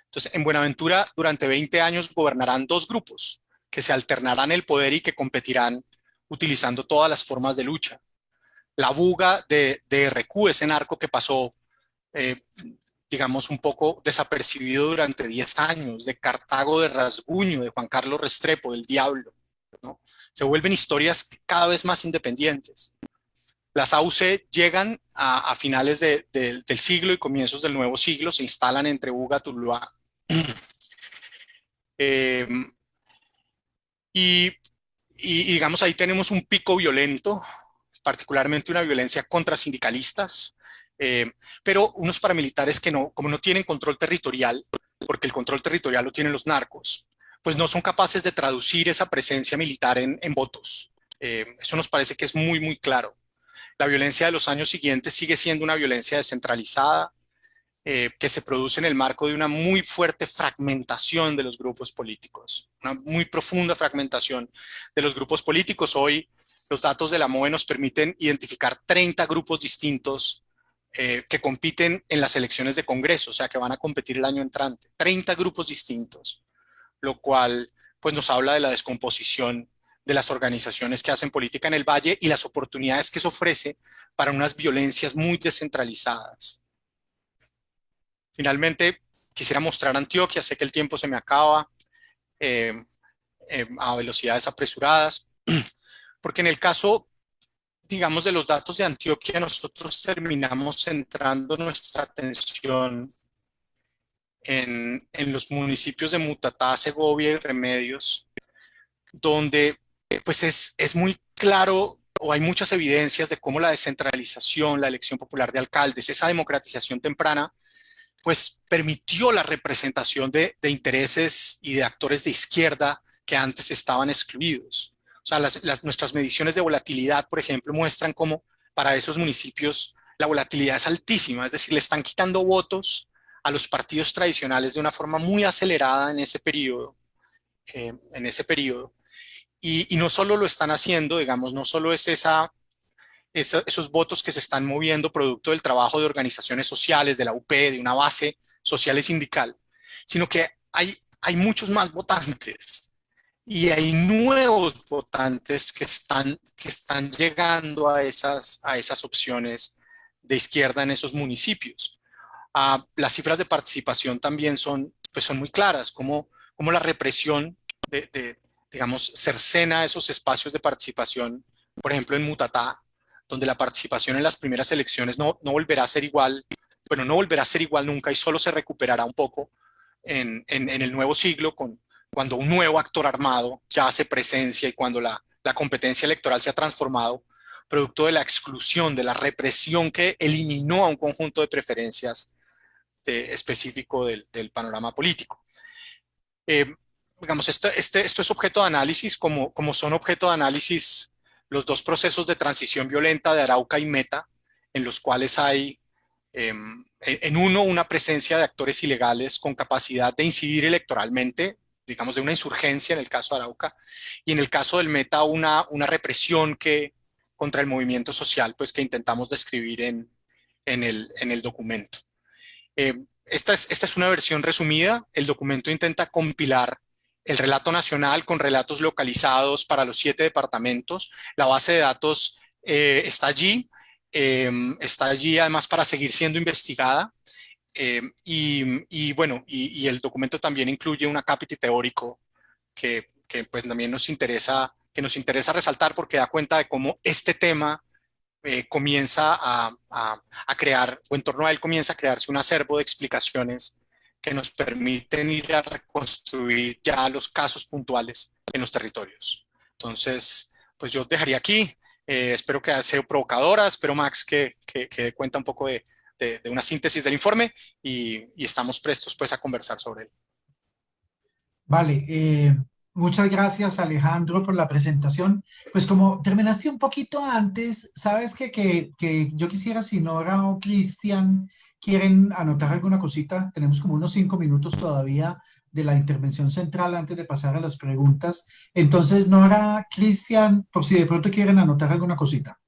Entonces, en Buenaventura, durante 20 años gobernarán 2 grupos que se alternarán el poder y que competirán utilizando todas las formas de lucha. la Buga de RQ, ese narco que pasó, digamos, un poco desapercibido durante 10 años, de Cartago de Rasguño, de Juan Carlos Restrepo, del Diablo, ¿no? Se vuelven historias cada vez más independientes. Las AUC llegan a finales del siglo y comienzos del nuevo siglo, se instalan entre Buga, Tuluá. Eh, y, digamos, ahí tenemos un pico violento, particularmente una violencia contra sindicalistas, pero unos paramilitares que no, como no tienen control territorial, porque el control territorial lo tienen los narcos, pues no son capaces de traducir esa presencia militar en votos. Eso nos parece que es muy, muy claro. La violencia de los años siguientes sigue siendo una violencia descentralizada, que se produce en el marco de una muy fuerte fragmentación de los grupos políticos, una muy profunda fragmentación de los grupos políticos. Hoy los datos de la MOE nos permiten identificar 30 grupos distintos que compiten en las elecciones de Congreso, o sea, que van a competir el año entrante. 30 grupos distintos, lo cual pues nos habla de la descomposición de las organizaciones que hacen política en el Valle y las oportunidades que se ofrece para unas violencias muy descentralizadas. Finalmente, quisiera mostrar Antioquia, sé que el tiempo se me acaba a velocidades apresuradas, porque en el caso, digamos, de los datos de Antioquia, nosotros terminamos centrando nuestra atención en los municipios de Mutatá, Segovia y Remedios, donde pues es muy claro o hay muchas evidencias de cómo la descentralización, la elección popular de alcaldes, esa democratización temprana, pues permitió la representación de intereses y de actores de izquierda que antes estaban excluidos. O sea, nuestras mediciones de volatilidad, por ejemplo, muestran cómo para esos municipios la volatilidad es altísima, es decir, le están quitando votos a los partidos tradicionales de una forma muy acelerada en ese periodo. Y no solo lo están haciendo, digamos, no solo es esos votos que se están moviendo producto del trabajo de organizaciones sociales, de la UP, de una base social y sindical, sino que hay muchos más votantes y hay nuevos votantes que están llegando a esas opciones de izquierda en esos municipios. Las cifras de participación también pues son muy claras, como la represión digamos, cercena esos espacios de participación, por ejemplo, en Mutatá, donde la participación en las primeras elecciones no volverá a ser igual, bueno, no volverá a ser igual nunca y solo se recuperará un poco en el nuevo siglo, cuando un nuevo actor armado ya hace presencia y cuando la competencia electoral se ha transformado, producto de la exclusión, de la represión que eliminó a un conjunto de preferencias específico del panorama político. Digamos, esto es objeto de análisis, como son objeto de análisis los dos procesos de transición violenta de Arauca y Meta, en los cuales hay en uno una presencia de actores ilegales con capacidad de incidir electoralmente, digamos de una insurgencia en el caso de Arauca, y en el caso del Meta una represión contra el movimiento social, pues que intentamos describir en el documento. Esta es una versión resumida. El documento intenta compilar el relato nacional con relatos localizados para los 7 departamentos. La base de datos está allí además para seguir siendo investigada. Bueno, el documento también incluye un acápite teórico que pues también nos interesa resaltar porque da cuenta de cómo este tema comienza a crear, o en torno a él comienza a crearse un acervo de explicaciones que nos permiten ir a reconstruir ya los casos puntuales en los territorios. Entonces, pues yo dejaría aquí. Espero que haya sido provocadora, espero Max que dé cuenta un poco de una síntesis del informe y estamos prestos pues a conversar sobre él. Vale, muchas gracias Alejandro por la presentación. Pues como terminaste un poquito antes, sabes que yo quisiera si Nora o Cristian quieren anotar alguna cosita, tenemos como unos 5 minutos todavía de la intervención central antes de pasar a las preguntas. Entonces, Nora, Cristian, por si de pronto quieren anotar alguna cosita.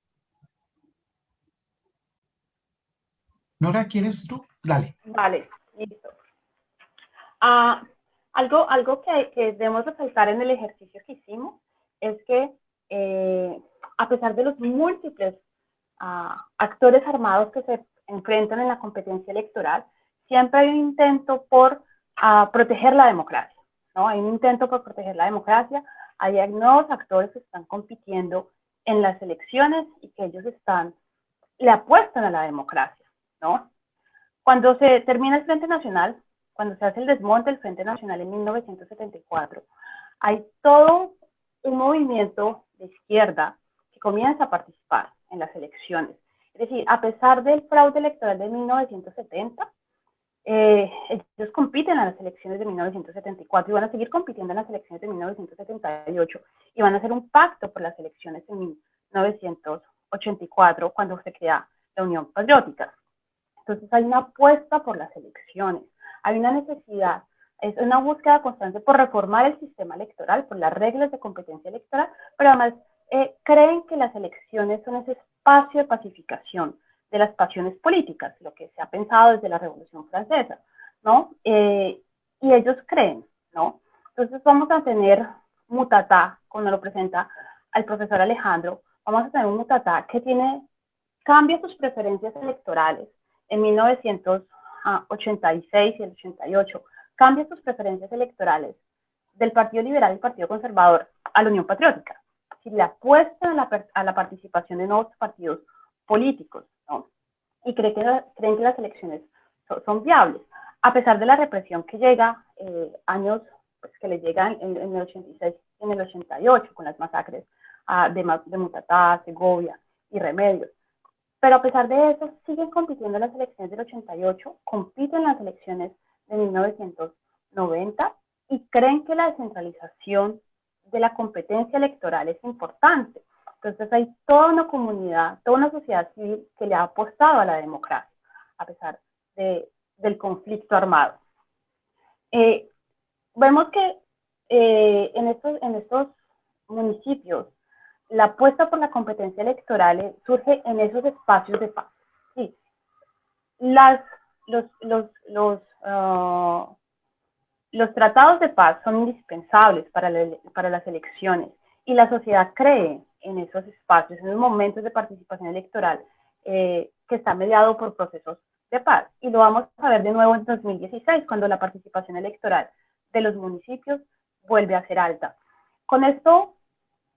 Nora, ¿quieres tú? Dale. Vale, listo. Algo que debemos resaltar en el ejercicio que hicimos es que a pesar de los múltiples actores armados que se enfrentan en la competencia electoral, siempre hay un intento por proteger la democracia, ¿no? Hay un intento por proteger la democracia, hay nuevos actores que están compitiendo en las elecciones y que ellos le apuestan a la democracia, ¿no? Cuando se termina el Frente Nacional, cuando se hace el desmonte del Frente Nacional en 1974, hay todo un movimiento de izquierda que comienza a participar en las elecciones. Es decir, a pesar del fraude electoral de 1970, ellos compiten en las elecciones de 1974 y van a seguir compitiendo en las elecciones de 1978 y van a hacer un pacto por las elecciones de 1984 cuando se crea la Unión Patriótica. Entonces hay una apuesta por las elecciones, hay una necesidad, es una búsqueda constante por reformar el sistema electoral, por las reglas de competencia electoral, pero además creen que las elecciones son ese espacio de pacificación de las pasiones políticas, lo que se ha pensado desde la Revolución Francesa, ¿no? Y ellos creen, ¿no? Entonces vamos a tener Mutatá, como lo presenta el profesor Alejandro, vamos a tener un Mutatá que cambia sus preferencias electorales en 1986 y el 88, cambia sus preferencias electorales del Partido Liberal y Partido Conservador a la Unión Patriótica. Si le apuestan a la participación de nuevos partidos políticos, ¿no? Y creen que las elecciones son viables, a pesar de la represión que llega, años pues, que le llegan en el 86 y en el 88, con las masacres de Mutatá, Segovia y Remedios. Pero a pesar de eso, siguen compitiendo en las elecciones del 88, compiten en las elecciones de 1990 y creen que la descentralización de la competencia electoral es importante. Entonces hay toda una comunidad, toda una sociedad civil que le ha apostado a la democracia, a pesar del conflicto armado. Vemos que en estos municipios, la apuesta por la competencia electoral surge en esos espacios de paz. Sí. Los tratados de paz son indispensables para las elecciones y la sociedad cree en esos espacios, en los momentos de participación electoral que está mediado por procesos de paz. Y lo vamos a ver de nuevo en 2016, cuando la participación electoral de los municipios vuelve a ser alta. Con esto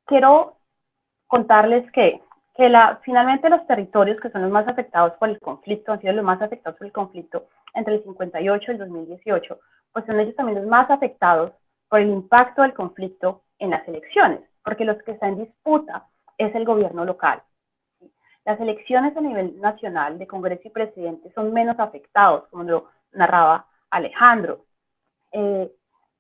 quiero contarles que finalmente los territorios que son los más afectados por el conflicto, han sido los más afectados por el conflicto entre el 58 y el 2018, pues son ellos también los más afectados por el impacto del conflicto en las elecciones, porque los que están en disputa es el gobierno local. Las elecciones a nivel nacional de Congreso y Presidente son menos afectados, como lo narraba Alejandro,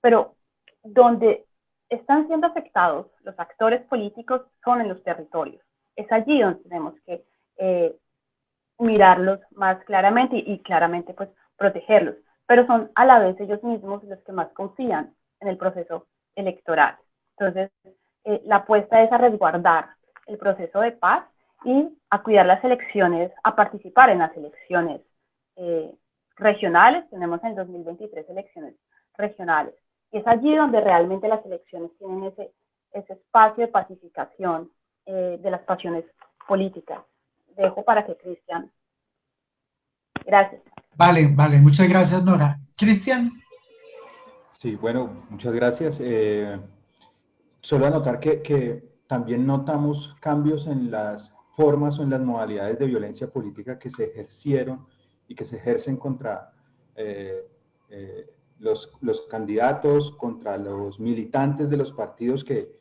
pero donde están siendo afectados los actores políticos son en los territorios. Es allí donde tenemos que mirarlos más claramente y claramente pues protegerlos, pero son a la vez ellos mismos los que más confían en el proceso electoral. Entonces, la apuesta es a resguardar el proceso de paz y a cuidar las elecciones, a participar en las elecciones regionales. Tenemos en 2023 elecciones regionales. Y es allí donde realmente las elecciones tienen ese espacio de pacificación de las pasiones políticas. Dejo para que Cristian. Gracias. Vale, muchas gracias, Nora. Cristian. Sí, bueno, muchas gracias. Solo anotar que también notamos cambios en las formas o en las modalidades de violencia política que se ejercieron y que se ejercen contra los candidatos, contra los militantes de los partidos que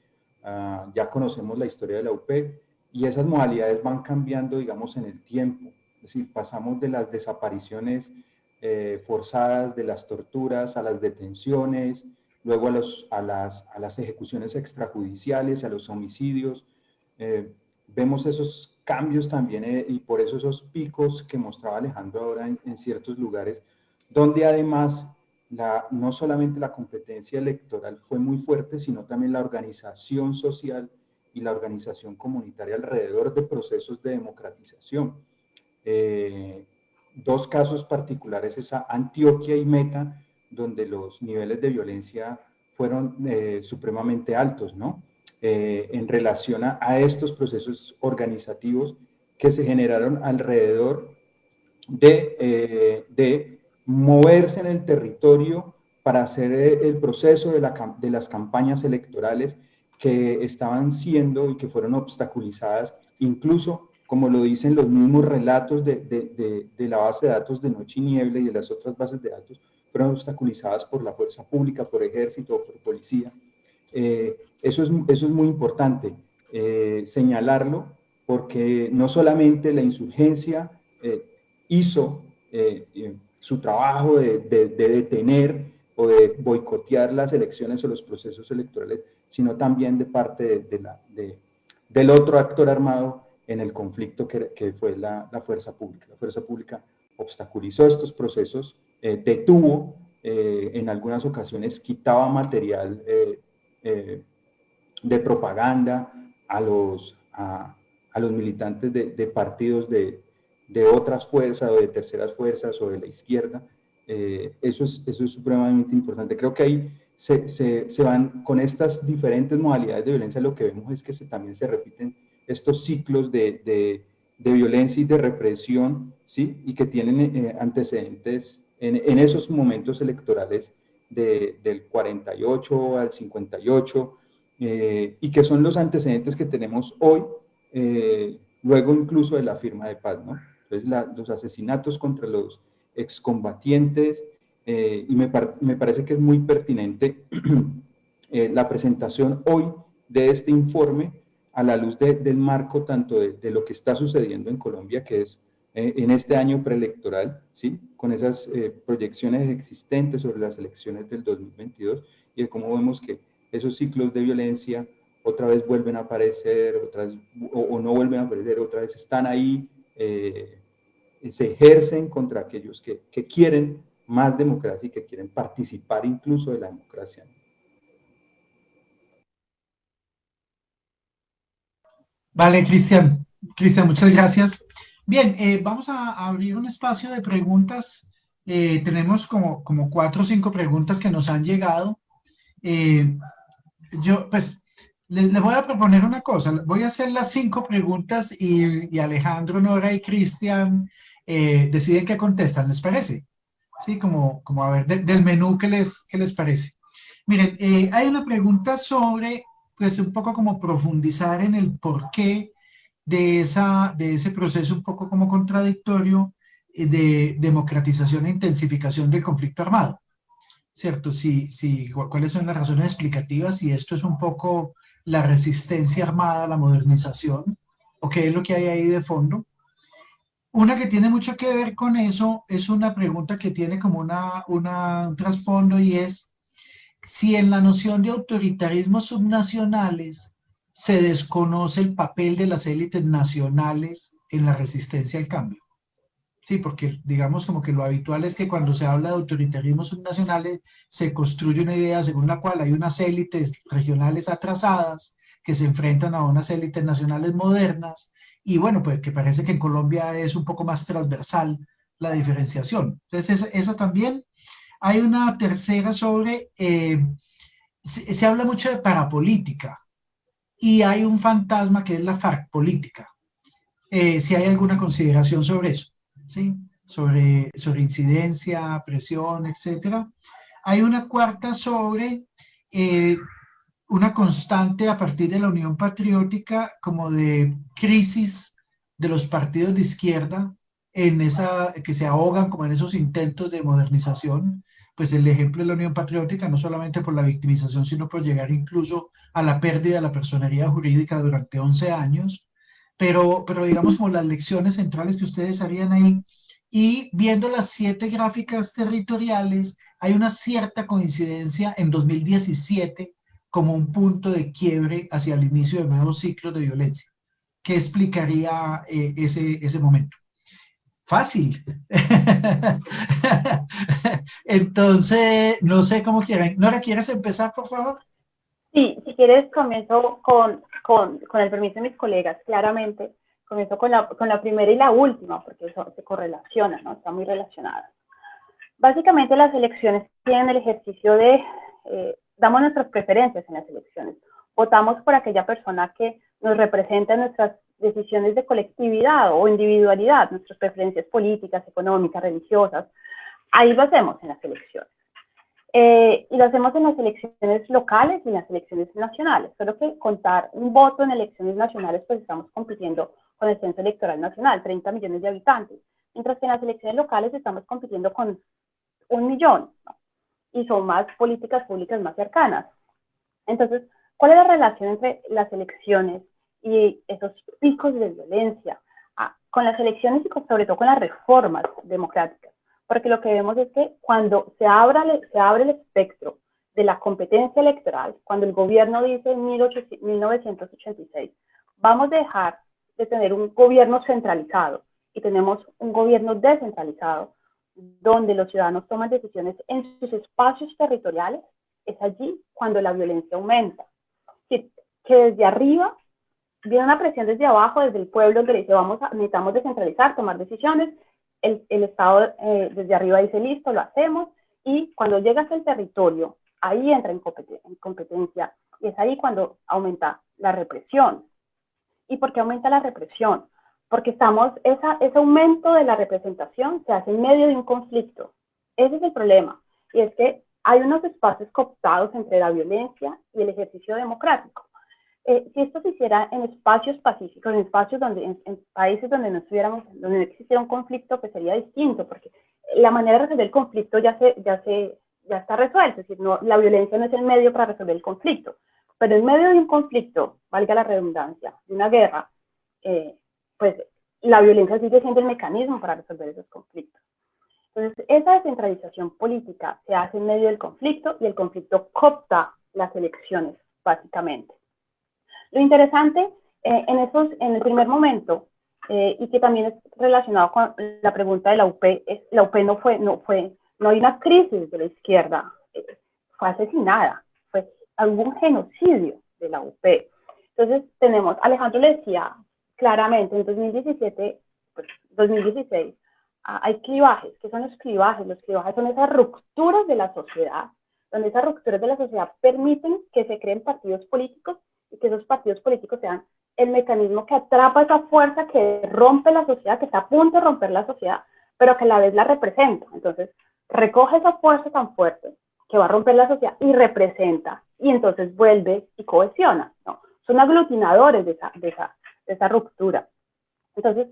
ya conocemos la historia de la UP, y esas modalidades van cambiando, digamos, en el tiempo. Es decir, pasamos de las desapariciones forzadas, de las torturas, a las detenciones, luego a las ejecuciones extrajudiciales, a los homicidios. Vemos esos cambios también y por eso esos picos que mostraba Alejandro ahora en ciertos lugares, donde además no solamente la competencia electoral fue muy fuerte, sino también la organización social y la organización comunitaria alrededor de procesos de democratización. Dos casos particulares es Antioquia y Meta, donde los niveles de violencia fueron supremamente altos, ¿no? En relación a estos procesos organizativos que se generaron alrededor de moverse en el territorio para hacer el proceso de las campañas electorales que estaban siendo y que fueron obstaculizadas, incluso, como lo dicen los mismos relatos de la base de datos de Noche y Niebla y de las otras bases de datos, fueron obstaculizadas por la fuerza pública, por ejército o por policía. Eso es muy importante señalarlo, porque no solamente la insurgencia hizo su trabajo de detener o de boicotear las elecciones o los procesos electorales, sino también de parte del otro actor armado en el conflicto que fue la fuerza pública. La fuerza pública obstaculizó estos procesos, detuvo, en algunas ocasiones quitaba material de propaganda a los militantes de partidos de otras fuerzas o de terceras fuerzas o de la izquierda. Eso es supremamente importante. Creo que ahí se van con estas diferentes modalidades de violencia. Lo que vemos es que también se repiten estos ciclos de violencia y de represión, ¿sí? Y que tienen antecedentes en esos momentos electorales del 48 al 58, y que son los antecedentes que tenemos hoy, luego incluso de la firma de paz, ¿no? Entonces, los asesinatos contra los excombatientes, y me parece que es muy pertinente la presentación hoy de este informe a la luz del marco tanto de lo que está sucediendo en Colombia, que es en este año preelectoral, ¿sí? Con esas proyecciones existentes sobre las elecciones del 2022, y de cómo vemos que esos ciclos de violencia otra vez vuelven a aparecer, o no vuelven a aparecer, otra vez están ahí, se ejercen contra aquellos que quieren más democracia y que quieren participar incluso de la democracia. Vale, Cristian. Cristian, muchas gracias. Bien, vamos a abrir un espacio de preguntas. Tenemos como 4 o 5 preguntas que nos han llegado. Yo, pues, les voy a proponer una cosa. Voy a hacer las 5 preguntas y Alejandro, Nora y Cristian deciden qué contestan. ¿Les parece? Sí, como a ver, del menú, ¿qué les parece? Miren, hay una pregunta sobre, pues, un poco como profundizar en el porqué de ese proceso un poco como contradictorio de democratización e intensificación del conflicto armado. ¿Cierto? ¿Cuáles son las razones explicativas? Si esto es un poco la resistencia armada, la modernización, o qué es lo que hay ahí de fondo. Una que tiene mucho que ver con eso es una pregunta que tiene como un trasfondo, y es si en la noción de autoritarismos subnacionales se desconoce el papel de las élites nacionales en la resistencia al cambio. Sí, porque digamos como que lo habitual es que cuando se habla de autoritarismos subnacionales se construye una idea según la cual hay unas élites regionales atrasadas que se enfrentan a unas élites nacionales modernas, y bueno, pues que parece que en Colombia es un poco más transversal la diferenciación. Entonces, esa también. Hay una tercera sobre, se habla mucho de parapolítica, y hay un fantasma que es la FARC política. Si hay alguna consideración sobre eso, ¿sí? Sobre incidencia, presión, etcétera. Hay una cuarta sobre una constante a partir de la Unión Patriótica, como de crisis de los partidos de izquierda, que se ahogan como en esos intentos de modernización. Pues el ejemplo de la Unión Patriótica, no solamente por la victimización, sino por llegar incluso a la pérdida de la personería jurídica durante 11 años. Pero digamos como las lecciones centrales que ustedes harían ahí, y viendo las 7 gráficas territoriales, hay una cierta coincidencia en 2017 como un punto de quiebre hacia el inicio de nuevos ciclos de violencia. ¿Qué explicaría ese momento? Fácil. Entonces, no sé cómo quieren. Nora, ¿quieres empezar, por favor? Sí, si quieres comienzo con el permiso de mis colegas, claramente. Comienzo con la primera y la última, porque eso se correlaciona, ¿no? Está muy relacionada. Básicamente las elecciones tienen el ejercicio de, damos nuestras preferencias en las elecciones. Votamos por aquella persona que nos representa en nuestras decisiones de colectividad o individualidad, nuestras preferencias políticas, económicas, religiosas, ahí lo hacemos en las elecciones. Y lo hacemos en las elecciones locales y en las elecciones nacionales. Solo que contar un voto en elecciones nacionales, pues estamos compitiendo con el censo electoral nacional, 30 millones de habitantes. Mientras que en las elecciones locales estamos compitiendo con 1 millón, ¿no? Y son más políticas públicas más cercanas. Entonces, ¿cuál es la relación entre las elecciones y esos picos de violencia? Con las elecciones y sobre todo con las reformas democráticas. Porque lo que vemos es que cuando se abre el espectro de la competencia electoral, cuando el gobierno dice en 1986, vamos a dejar de tener un gobierno centralizado y tenemos un gobierno descentralizado, donde los ciudadanos toman decisiones en sus espacios territoriales, es allí cuando la violencia aumenta. Que desde arriba viene una presión desde abajo, desde el pueblo, que dice, necesitamos descentralizar, tomar decisiones. El Estado desde arriba dice, listo, lo hacemos. Y cuando llega hasta el territorio, ahí entra en competencia. Y es ahí cuando aumenta la represión. ¿Y por qué aumenta la represión? Porque ese aumento de la representación se hace en medio de un conflicto. Ese es el problema. Y es que hay unos espacios cooptados entre la violencia y el ejercicio democrático. Si esto se hiciera en espacios pacíficos, en espacios en países donde no existiera un conflicto, pues sería distinto, porque la manera de resolver el conflicto ya está resuelta. Es decir, la violencia no es el medio para resolver el conflicto. Pero en medio de un conflicto, valga la redundancia, de una guerra, pues la violencia sigue siendo el mecanismo para resolver esos conflictos. Entonces, esa descentralización política se hace en medio del conflicto y el conflicto coopta las elecciones, básicamente. Lo interesante en el primer momento, y que también es relacionado con la pregunta de la UP, la UP no hay una crisis de la izquierda, fue asesinada, hubo un genocidio de la UP. Entonces Alejandro le decía claramente, en 2016, hay clivajes. ¿Qué son los clivajes? Los clivajes son esas rupturas de la sociedad, donde esas rupturas de la sociedad permiten que se creen partidos políticos y que esos partidos políticos sean el mecanismo que atrapa esa fuerza que rompe la sociedad, que está a punto de romper la sociedad, pero que a la vez la representa. Entonces, recoge esa fuerza tan fuerte que va a romper la sociedad y representa, y entonces vuelve y cohesiona, ¿no? Son aglutinadores de esa ruptura. Entonces,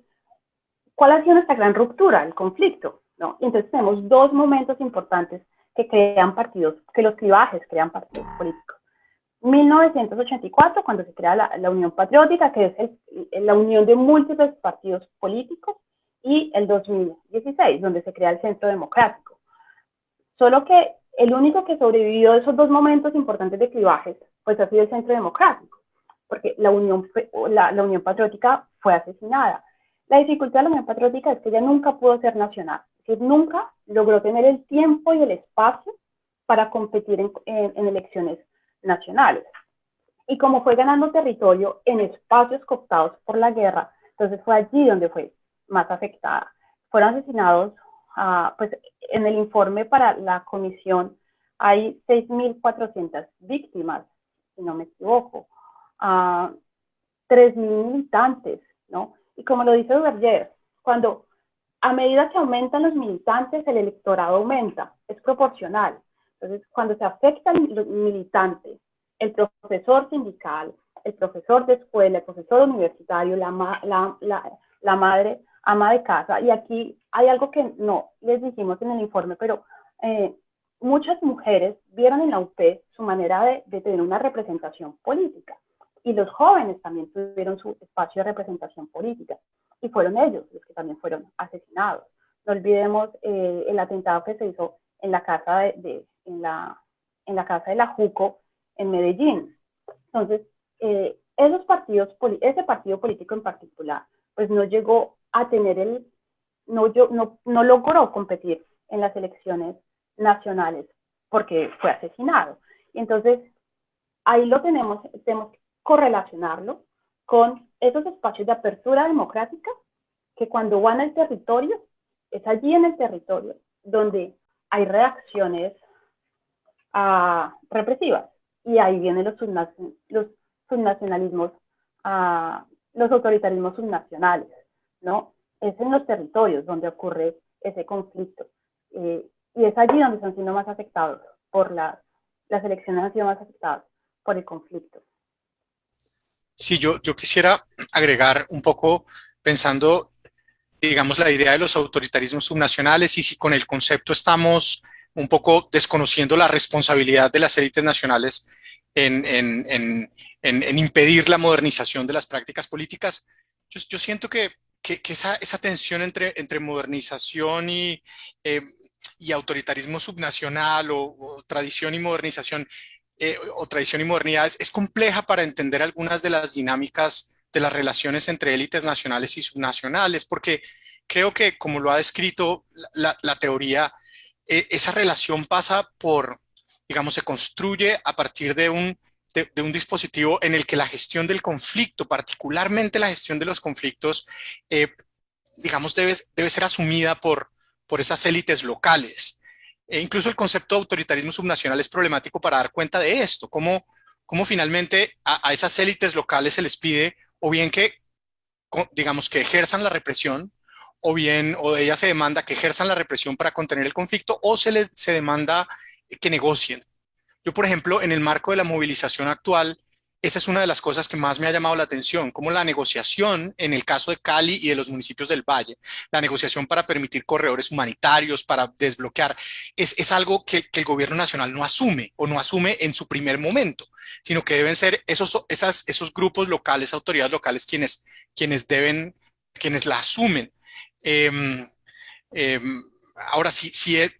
¿cuál ha sido nuestra gran ruptura? El conflicto, ¿no? Y entonces tenemos dos momentos importantes que crean partidos, que los clivajes crean partidos políticos. 1984, cuando se crea la Unión Patriótica, que es la unión de múltiples partidos políticos, y el 2016, donde se crea el Centro Democrático. Solo que el único que sobrevivió de esos dos momentos importantes de clivajes, pues ha sido el Centro Democrático, porque la Unión Patriótica fue asesinada. La dificultad de la Unión Patriótica es que ella nunca pudo ser nacional, es decir, nunca logró tener el tiempo y el espacio para competir en elecciones nacionales. Y como fue ganando territorio en espacios cooptados por la guerra, entonces fue allí donde fue más afectada. Fueron asesinados, pues en el informe para la comisión hay 6.400 víctimas, si no me equivoco, 3.000 militantes, ¿no? Y como lo dice Duverger, a medida que aumentan los militantes, el electorado aumenta, es proporcional. Entonces, cuando se afecta al militante, el profesor sindical, el profesor de escuela, el profesor universitario, la madre, ama de casa, y aquí hay algo que no les dijimos en el informe, pero muchas mujeres vieron en la UP su manera de tener una representación política, y los jóvenes también tuvieron su espacio de representación política, y fueron ellos los que también fueron asesinados. No olvidemos el atentado que se hizo en la casa de la JUCO en Medellín. Entonces, ese partido político en particular, pues no llegó a tener no logró competir en las elecciones nacionales porque fue asesinado. Y entonces, ahí tenemos que correlacionarlo con esos espacios de apertura democrática que cuando van al territorio, es allí en el territorio donde hay reacciones represivas, y ahí vienen los subnacionalismos los autoritarismos subnacionales, ¿no? Es en los territorios donde ocurre ese conflicto. Y es allí donde están siendo más afectados por las elecciones, han sido más afectadas por el conflicto. Sí, yo quisiera agregar un poco pensando, digamos, la idea de los autoritarismos subnacionales y si con el concepto estamos un poco desconociendo la responsabilidad de las élites nacionales en impedir la modernización de las prácticas políticas. Yo siento que esa tensión entre modernización y autoritarismo subnacional o tradición y modernización o tradición y modernidad es compleja para entender algunas de las dinámicas de las relaciones entre élites nacionales y subnacionales, porque creo que, como lo ha descrito la teoría, esa relación pasa por, digamos, se construye a partir de un dispositivo en el que la gestión del conflicto, particularmente la gestión de los conflictos, digamos, debe ser asumida por esas élites locales. Incluso el concepto de autoritarismo subnacional es problemático para dar cuenta de esto, cómo finalmente a esas élites locales se les pide o bien que, digamos, que ejerzan la represión, o bien, o de ellas se demanda que ejerzan la represión para contener el conflicto, o se demanda que negocien. Yo, por ejemplo, en el marco de la movilización actual, esa es una de las cosas que más me ha llamado la atención, como la negociación en el caso de Cali y de los municipios del Valle, la negociación para permitir corredores humanitarios, para desbloquear, es algo que el gobierno nacional no asume o no asume en su primer momento, sino que deben ser esos grupos locales, autoridades locales, quienes la asumen. Eh, eh, Ahora,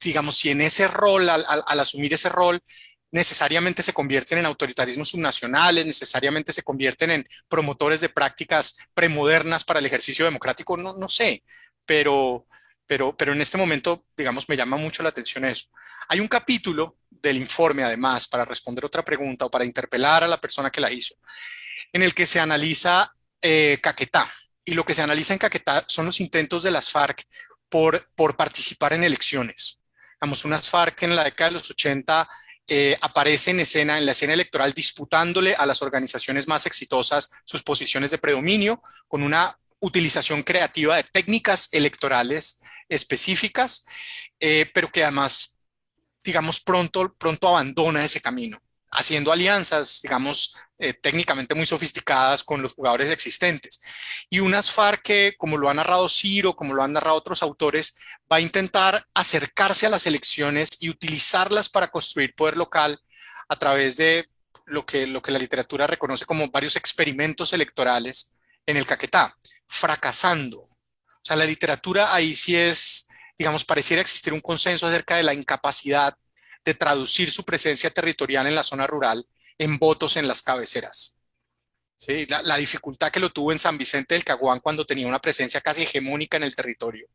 digamos, si en ese rol, al asumir ese rol, necesariamente se convierten en autoritarismos subnacionales, necesariamente se convierten en promotores de prácticas premodernas para el ejercicio democrático, no sé, pero, pero en este momento, digamos, me llama mucho la atención eso. Hay un capítulo del informe, además, para responder otra pregunta o para interpelar a la persona que la hizo, en el que se analiza Caquetá. Y lo que se analiza en Caquetá son los intentos de las FARC por participar en elecciones. Digamos, unas FARC en la década de los 80 aparece en la escena electoral disputándole a las organizaciones más exitosas sus posiciones de predominio con una utilización creativa de técnicas electorales específicas, pero que además, digamos, pronto abandona ese camino, haciendo alianzas, digamos, técnicamente muy sofisticadas con los jugadores existentes. Y unas FARC que, como lo ha narrado Ciro, como lo han narrado otros autores, va a intentar acercarse a las elecciones y utilizarlas para construir poder local a través de lo que la literatura reconoce como varios experimentos electorales en el Caquetá, fracasando. O sea, la literatura ahí sí es, digamos, pareciera existir un consenso acerca de la incapacidad de traducir su presencia territorial en la zona rural en votos en las cabeceras. ¿Sí? La dificultad que lo tuvo en San Vicente del Caguán cuando tenía una presencia casi hegemónica en el territorio,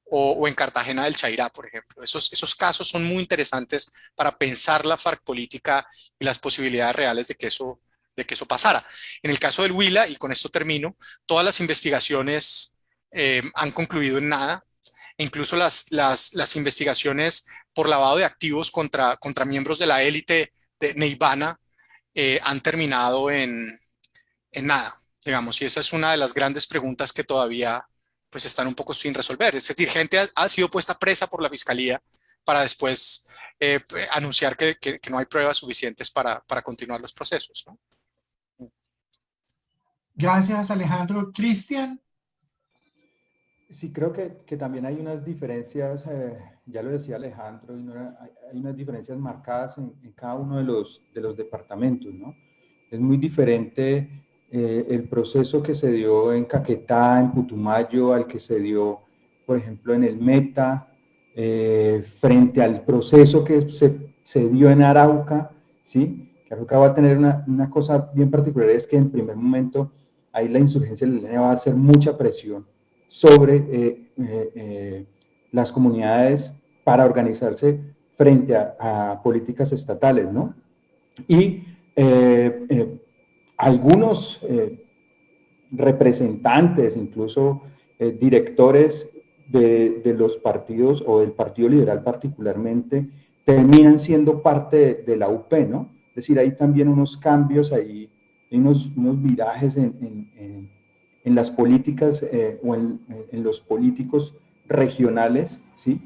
o en Cartagena del Chairá, por ejemplo. Esos casos son muy interesantes para pensar la FARC política y las posibilidades reales de que eso pasara. En el caso del Huila, y con esto termino, todas las investigaciones han concluido en nada. Incluso las investigaciones por lavado de activos contra miembros de la élite de Neivana han terminado en nada, digamos, y esa es una de las grandes preguntas que todavía pues están un poco sin resolver. Es decir, gente ha sido puesta presa por la fiscalía para después anunciar que no hay pruebas suficientes para continuar los procesos, ¿no? Gracias, Alejandro. Cristian. Sí, creo que también hay unas diferencias, ya lo decía Alejandro, hay unas diferencias marcadas en cada uno de los departamentos, ¿no? Es muy diferente el proceso que se dio en Caquetá, en Putumayo, al que se dio, por ejemplo, en el Meta, frente al proceso que se dio en Arauca, ¿sí? Que Arauca va a tener una cosa bien particular, es que en primer momento ahí la insurgencia del ELN va a hacer mucha presión sobre las comunidades para organizarse frente a políticas estatales, ¿no? Y algunos representantes, incluso directores de los partidos o del Partido Liberal particularmente, terminan siendo parte de la UP, ¿no? Es decir, hay también unos cambios ahí, unos virajes en en las políticas o en los políticos regionales, ¿sí?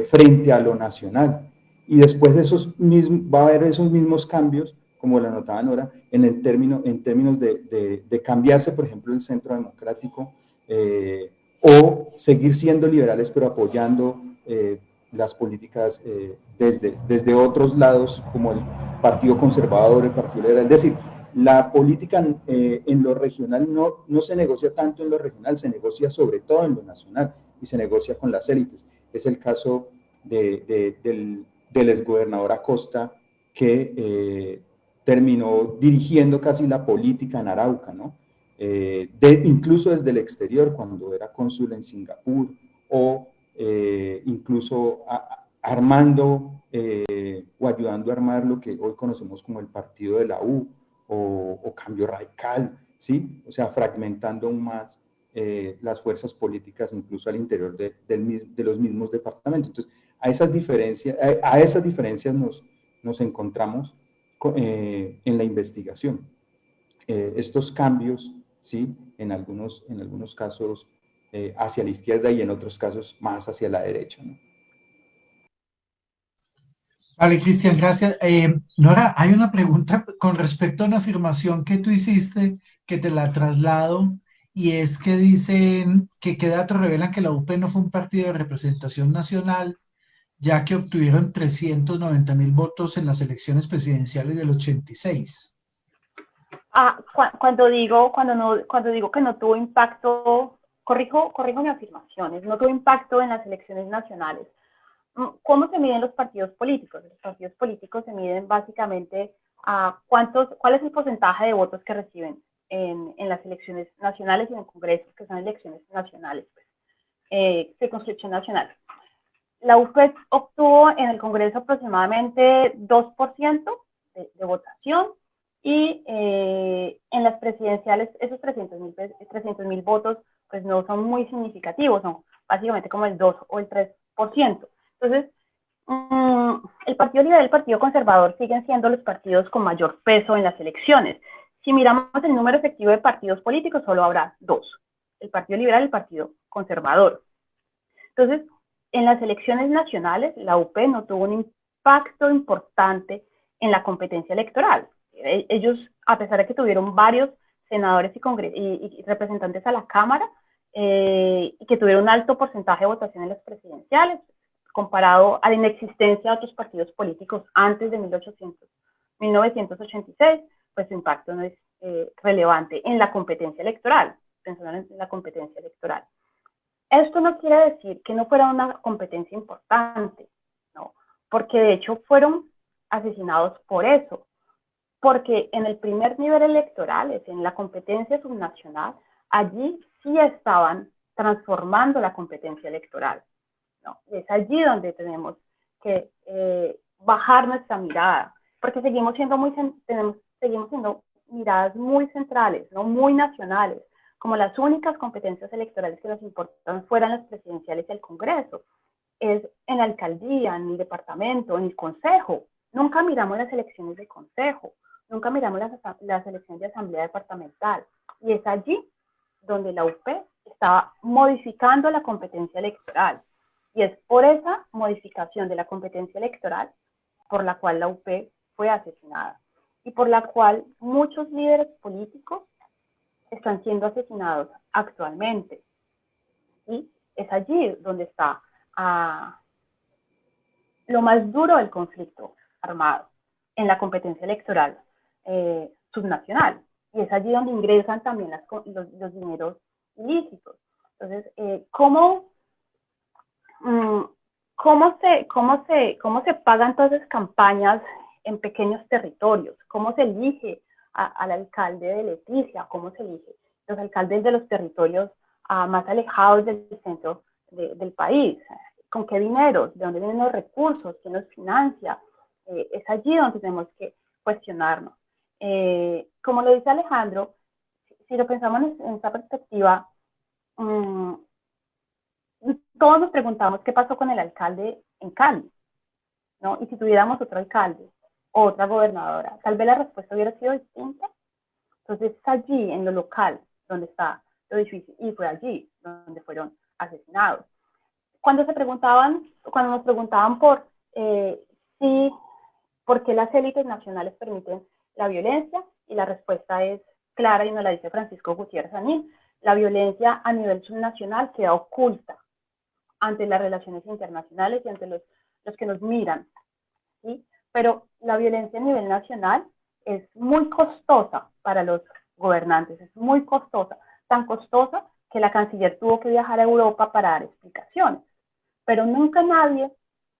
Frente a lo nacional. Y después de esos mismos, va a haber esos mismos cambios, como la notaba Nora, en términos de cambiarse, por ejemplo, el centro democrático, o seguir siendo liberales, pero apoyando las políticas desde otros lados, como el Partido Conservador, el Partido Liberal. Es decir, la política en lo regional no se negocia tanto en lo regional, se negocia sobre todo en lo nacional y se negocia con las élites. Es el caso del exgobernador Acosta, que terminó dirigiendo casi la política en Arauca, ¿no? Incluso desde el exterior, cuando era cónsul en Singapur, o incluso armando o ayudando a armar lo que hoy conocemos como el partido de la U o Cambio Radical, ¿sí? O sea, fragmentando aún más las fuerzas políticas incluso al interior de los mismos departamentos. Entonces, a esas diferencias nos encontramos en la investigación. Estos cambios, ¿sí? En algunos casos hacia la izquierda y en otros casos más hacia la derecha, ¿no? Vale, Cristian, gracias. Nora, hay una pregunta con respecto a una afirmación que tú hiciste, que te la traslado, y es que dicen que qué datos revelan que la UP no fue un partido de representación nacional, ya que obtuvieron 390.000 votos en las elecciones presidenciales del 86. Cuando digo que no tuvo impacto, corrijo mi afirmaciones, no tuvo impacto en las elecciones nacionales. ¿Cómo se miden los partidos políticos? Los partidos políticos se miden básicamente a cuál es el porcentaje de votos que reciben en las elecciones nacionales y en congresos, que son elecciones nacionales, pues, circunscripción nacional. La UFED obtuvo en el Congreso aproximadamente 2% de votación, y en las presidenciales esos 300.000 votos pues no son muy significativos, son básicamente como el 2 o el 3%. Entonces, el Partido Liberal y el Partido Conservador siguen siendo los partidos con mayor peso en las elecciones. Si miramos el número efectivo de partidos políticos, solo habrá dos, el Partido Liberal y el Partido Conservador. Entonces, en las elecciones nacionales, la UP no tuvo un impacto importante en la competencia electoral. Ellos, a pesar de que tuvieron varios senadores y representantes a la Cámara, y que tuvieron un alto porcentaje de votación en las presidenciales, comparado a la inexistencia de otros partidos políticos antes de 1986, pues su impacto no es relevante en la competencia electoral, pensando en la competencia electoral. Esto no quiere decir que no fuera una competencia importante, ¿no? Porque de hecho fueron asesinados por eso, porque en el primer nivel electoral, en la competencia subnacional, allí sí estaban transformando la competencia electoral, ¿no? Es allí donde tenemos que bajar nuestra mirada, porque seguimos siendo miradas muy centrales, ¿no? Muy nacionales, como las únicas competencias electorales que nos importan fueran las presidenciales y el Congreso. Es en la alcaldía, en el departamento, en el consejo. Nunca miramos las elecciones de consejo, nunca miramos las elecciones de asamblea departamental. Y es allí donde la UP estaba modificando la competencia electoral. Y es por esa modificación de la competencia electoral por la cual la UP fue asesinada y por la cual muchos líderes políticos están siendo asesinados actualmente. Y es allí donde está lo más duro del conflicto armado, en la competencia electoral subnacional. Y es allí donde ingresan también los dineros ilícitos. Entonces, ¿cómo se pagan todas esas campañas en pequeños territorios? ¿Cómo se elige al alcalde de Leticia? ¿Cómo se elige los alcaldes de los territorios más alejados del centro del país? ¿Con qué dineros? ¿De dónde vienen los recursos? ¿Quién los financia? Es allí donde tenemos que cuestionarnos. Como lo dice Alejandro, si lo pensamos en esta perspectiva, todos nos preguntamos qué pasó con el alcalde en Cali, ¿no? Y si tuviéramos otro alcalde o otra gobernadora, tal vez la respuesta hubiera sido distinta. Entonces es allí, en lo local, donde lo difícil, y fue allí donde fueron asesinados. Cuando nos preguntaban por qué las élites nacionales permiten la violencia, y la respuesta es clara y nos la dice Francisco Gutiérrez Anín: la violencia a nivel subnacional queda oculta ante las relaciones internacionales y ante los que nos miran, ¿sí? Pero la violencia a nivel nacional es muy costosa para los gobernantes, es muy costosa, tan costosa que la canciller tuvo que viajar a Europa para dar explicaciones. Pero nunca nadie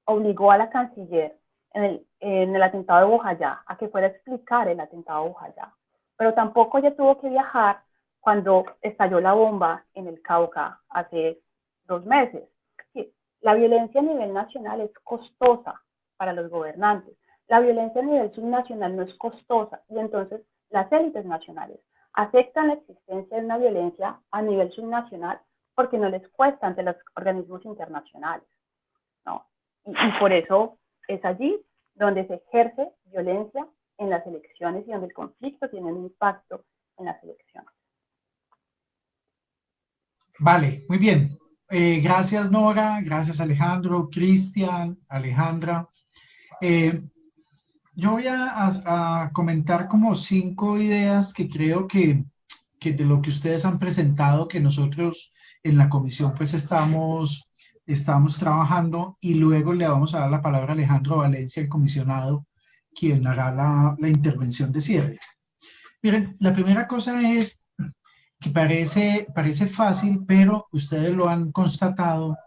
obligó a la canciller en el atentado de Bojayá a que fuera a explicar el atentado de Bojayá. Pero tampoco ella tuvo que viajar cuando estalló la bomba en el Cauca hace 2 meses. Sí, la violencia a nivel nacional es costosa para los gobernantes. La violencia a nivel subnacional no es costosa, y entonces las élites nacionales aceptan la existencia de una violencia a nivel subnacional porque no les cuesta ante los organismos internacionales, ¿no? Y por eso es allí donde se ejerce violencia en las elecciones y donde el conflicto tiene un impacto en las elecciones. Vale, muy bien. Gracias, Nora, gracias, Alejandro, Cristian, Alejandra. Yo voy a comentar como 5 ideas que creo que de lo que ustedes han presentado, que nosotros en la comisión pues estamos trabajando, y luego le vamos a dar la palabra a Alejandro Valencia, el comisionado, quien hará la intervención de cierre. Miren, la primera cosa es que parece fácil, pero ustedes lo han constatado,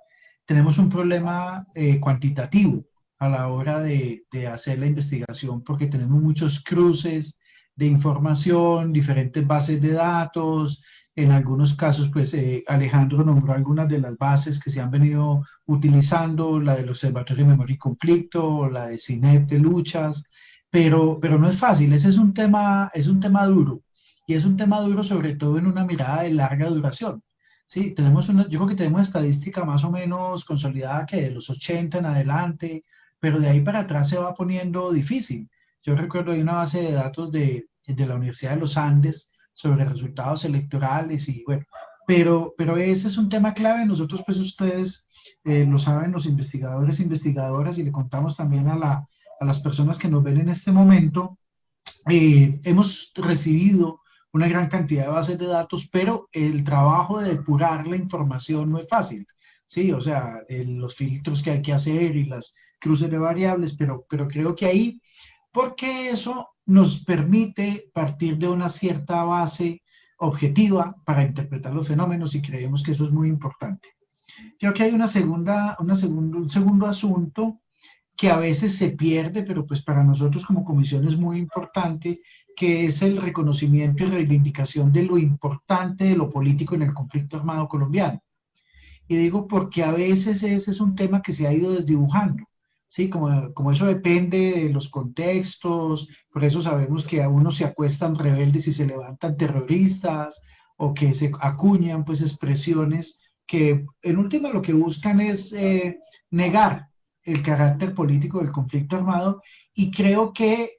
tenemos un problema cuantitativo a la hora de hacer la investigación, porque tenemos muchos cruces de información, diferentes bases de datos. En algunos casos, pues Alejandro nombró algunas de las bases que se han venido utilizando, la del Observatorio de Memoria y Conflicto, la de CINEP de luchas, pero no es fácil. Ese es un tema duro, y es un tema duro sobre todo en una mirada de larga duración. Sí, yo creo que tenemos estadística más o menos consolidada que de los 80 en adelante, pero de ahí para atrás se va poniendo difícil. Yo recuerdo hay una base de datos de la Universidad de los Andes sobre resultados electorales, y bueno, pero ese es un tema clave. Nosotros, pues ustedes lo saben, los investigadores e investigadoras, y le contamos también a las personas que nos ven en este momento, hemos recibido una gran cantidad de bases de datos, pero el trabajo de depurar la información no es fácil, ¿sí? O sea, los filtros que hay que hacer y las cruces de variables, pero creo que ahí, porque eso nos permite partir de una cierta base objetiva para interpretar los fenómenos, y creemos que eso es muy importante. Creo que hay un segundo asunto que a veces se pierde, pero pues para nosotros como comisión es muy importante, que es el reconocimiento y reivindicación de lo importante de lo político en el conflicto armado colombiano. Y digo porque a veces ese es un tema que se ha ido desdibujando, ¿sí? Como eso depende de los contextos, por eso sabemos que a unos se acuestan rebeldes y se levantan terroristas, o que se acuñan pues expresiones que en última lo que buscan es negar el carácter político del conflicto armado. Y creo que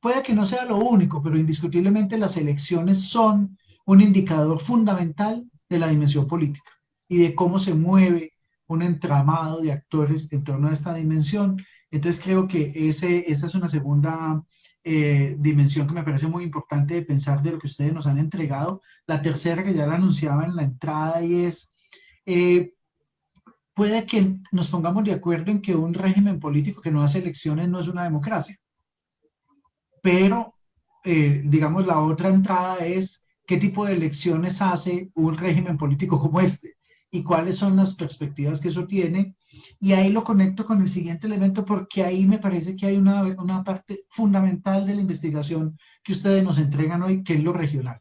puede que no sea lo único, pero indiscutiblemente las elecciones son un indicador fundamental de la dimensión política y de cómo se mueve un entramado de actores en torno a esta dimensión. Entonces creo que esa es una segunda dimensión que me parece muy importante de pensar de lo que ustedes nos han entregado. La tercera, que ya la anunciaba en la entrada, y es puede que nos pongamos de acuerdo en que un régimen político que no hace elecciones no es una democracia, pero digamos la otra entrada es qué tipo de elecciones hace un régimen político como este y cuáles son las perspectivas que eso tiene. Y ahí lo conecto con el siguiente elemento, porque ahí me parece que hay una parte fundamental de la investigación que ustedes nos entregan hoy, que es lo regional.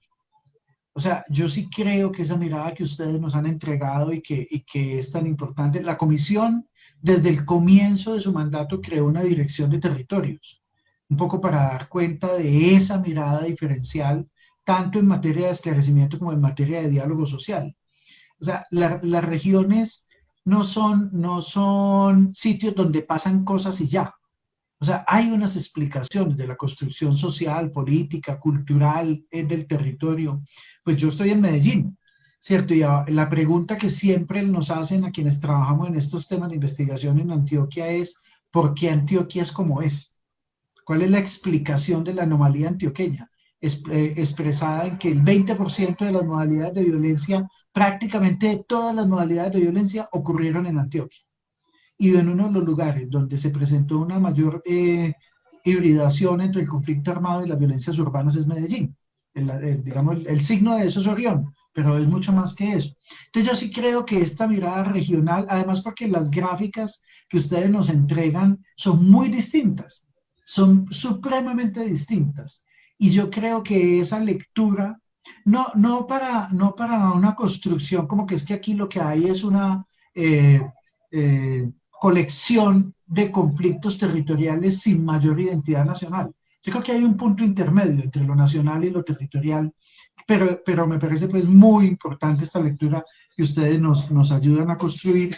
O sea, yo sí creo que esa mirada que ustedes nos han entregado y que es tan importante, la comisión desde el comienzo de su mandato creó una dirección de territorios, un poco para dar cuenta de esa mirada diferencial, tanto en materia de esclarecimiento como en materia de diálogo social. O sea, las regiones no son sitios donde pasan cosas y ya. O sea, hay unas explicaciones de la construcción social, política, cultural del territorio. Pues yo estoy en Medellín, ¿cierto? Y la pregunta que siempre nos hacen a quienes trabajamos en estos temas de investigación en Antioquia es, ¿por qué Antioquia es como es? ¿Cuál es la explicación de la anomalía antioqueña? Expresada en que el 20% de las modalidades de violencia, prácticamente todas las modalidades de violencia ocurrieron en Antioquia. Y en uno de los lugares donde se presentó una mayor hibridación entre el conflicto armado y las violencias urbanas es Medellín. Digamos, el signo de eso es Orión, pero es mucho más que eso. Entonces yo sí creo que esta mirada regional, además porque las gráficas que ustedes nos entregan son muy distintas, son supremamente distintas. Y yo creo que esa lectura, no para una construcción como que es que aquí lo que hay es una colección de conflictos territoriales sin mayor identidad nacional. Yo creo que hay un punto intermedio entre lo nacional y lo territorial, pero me parece pues muy importante esta lectura que ustedes nos ayudan a construir.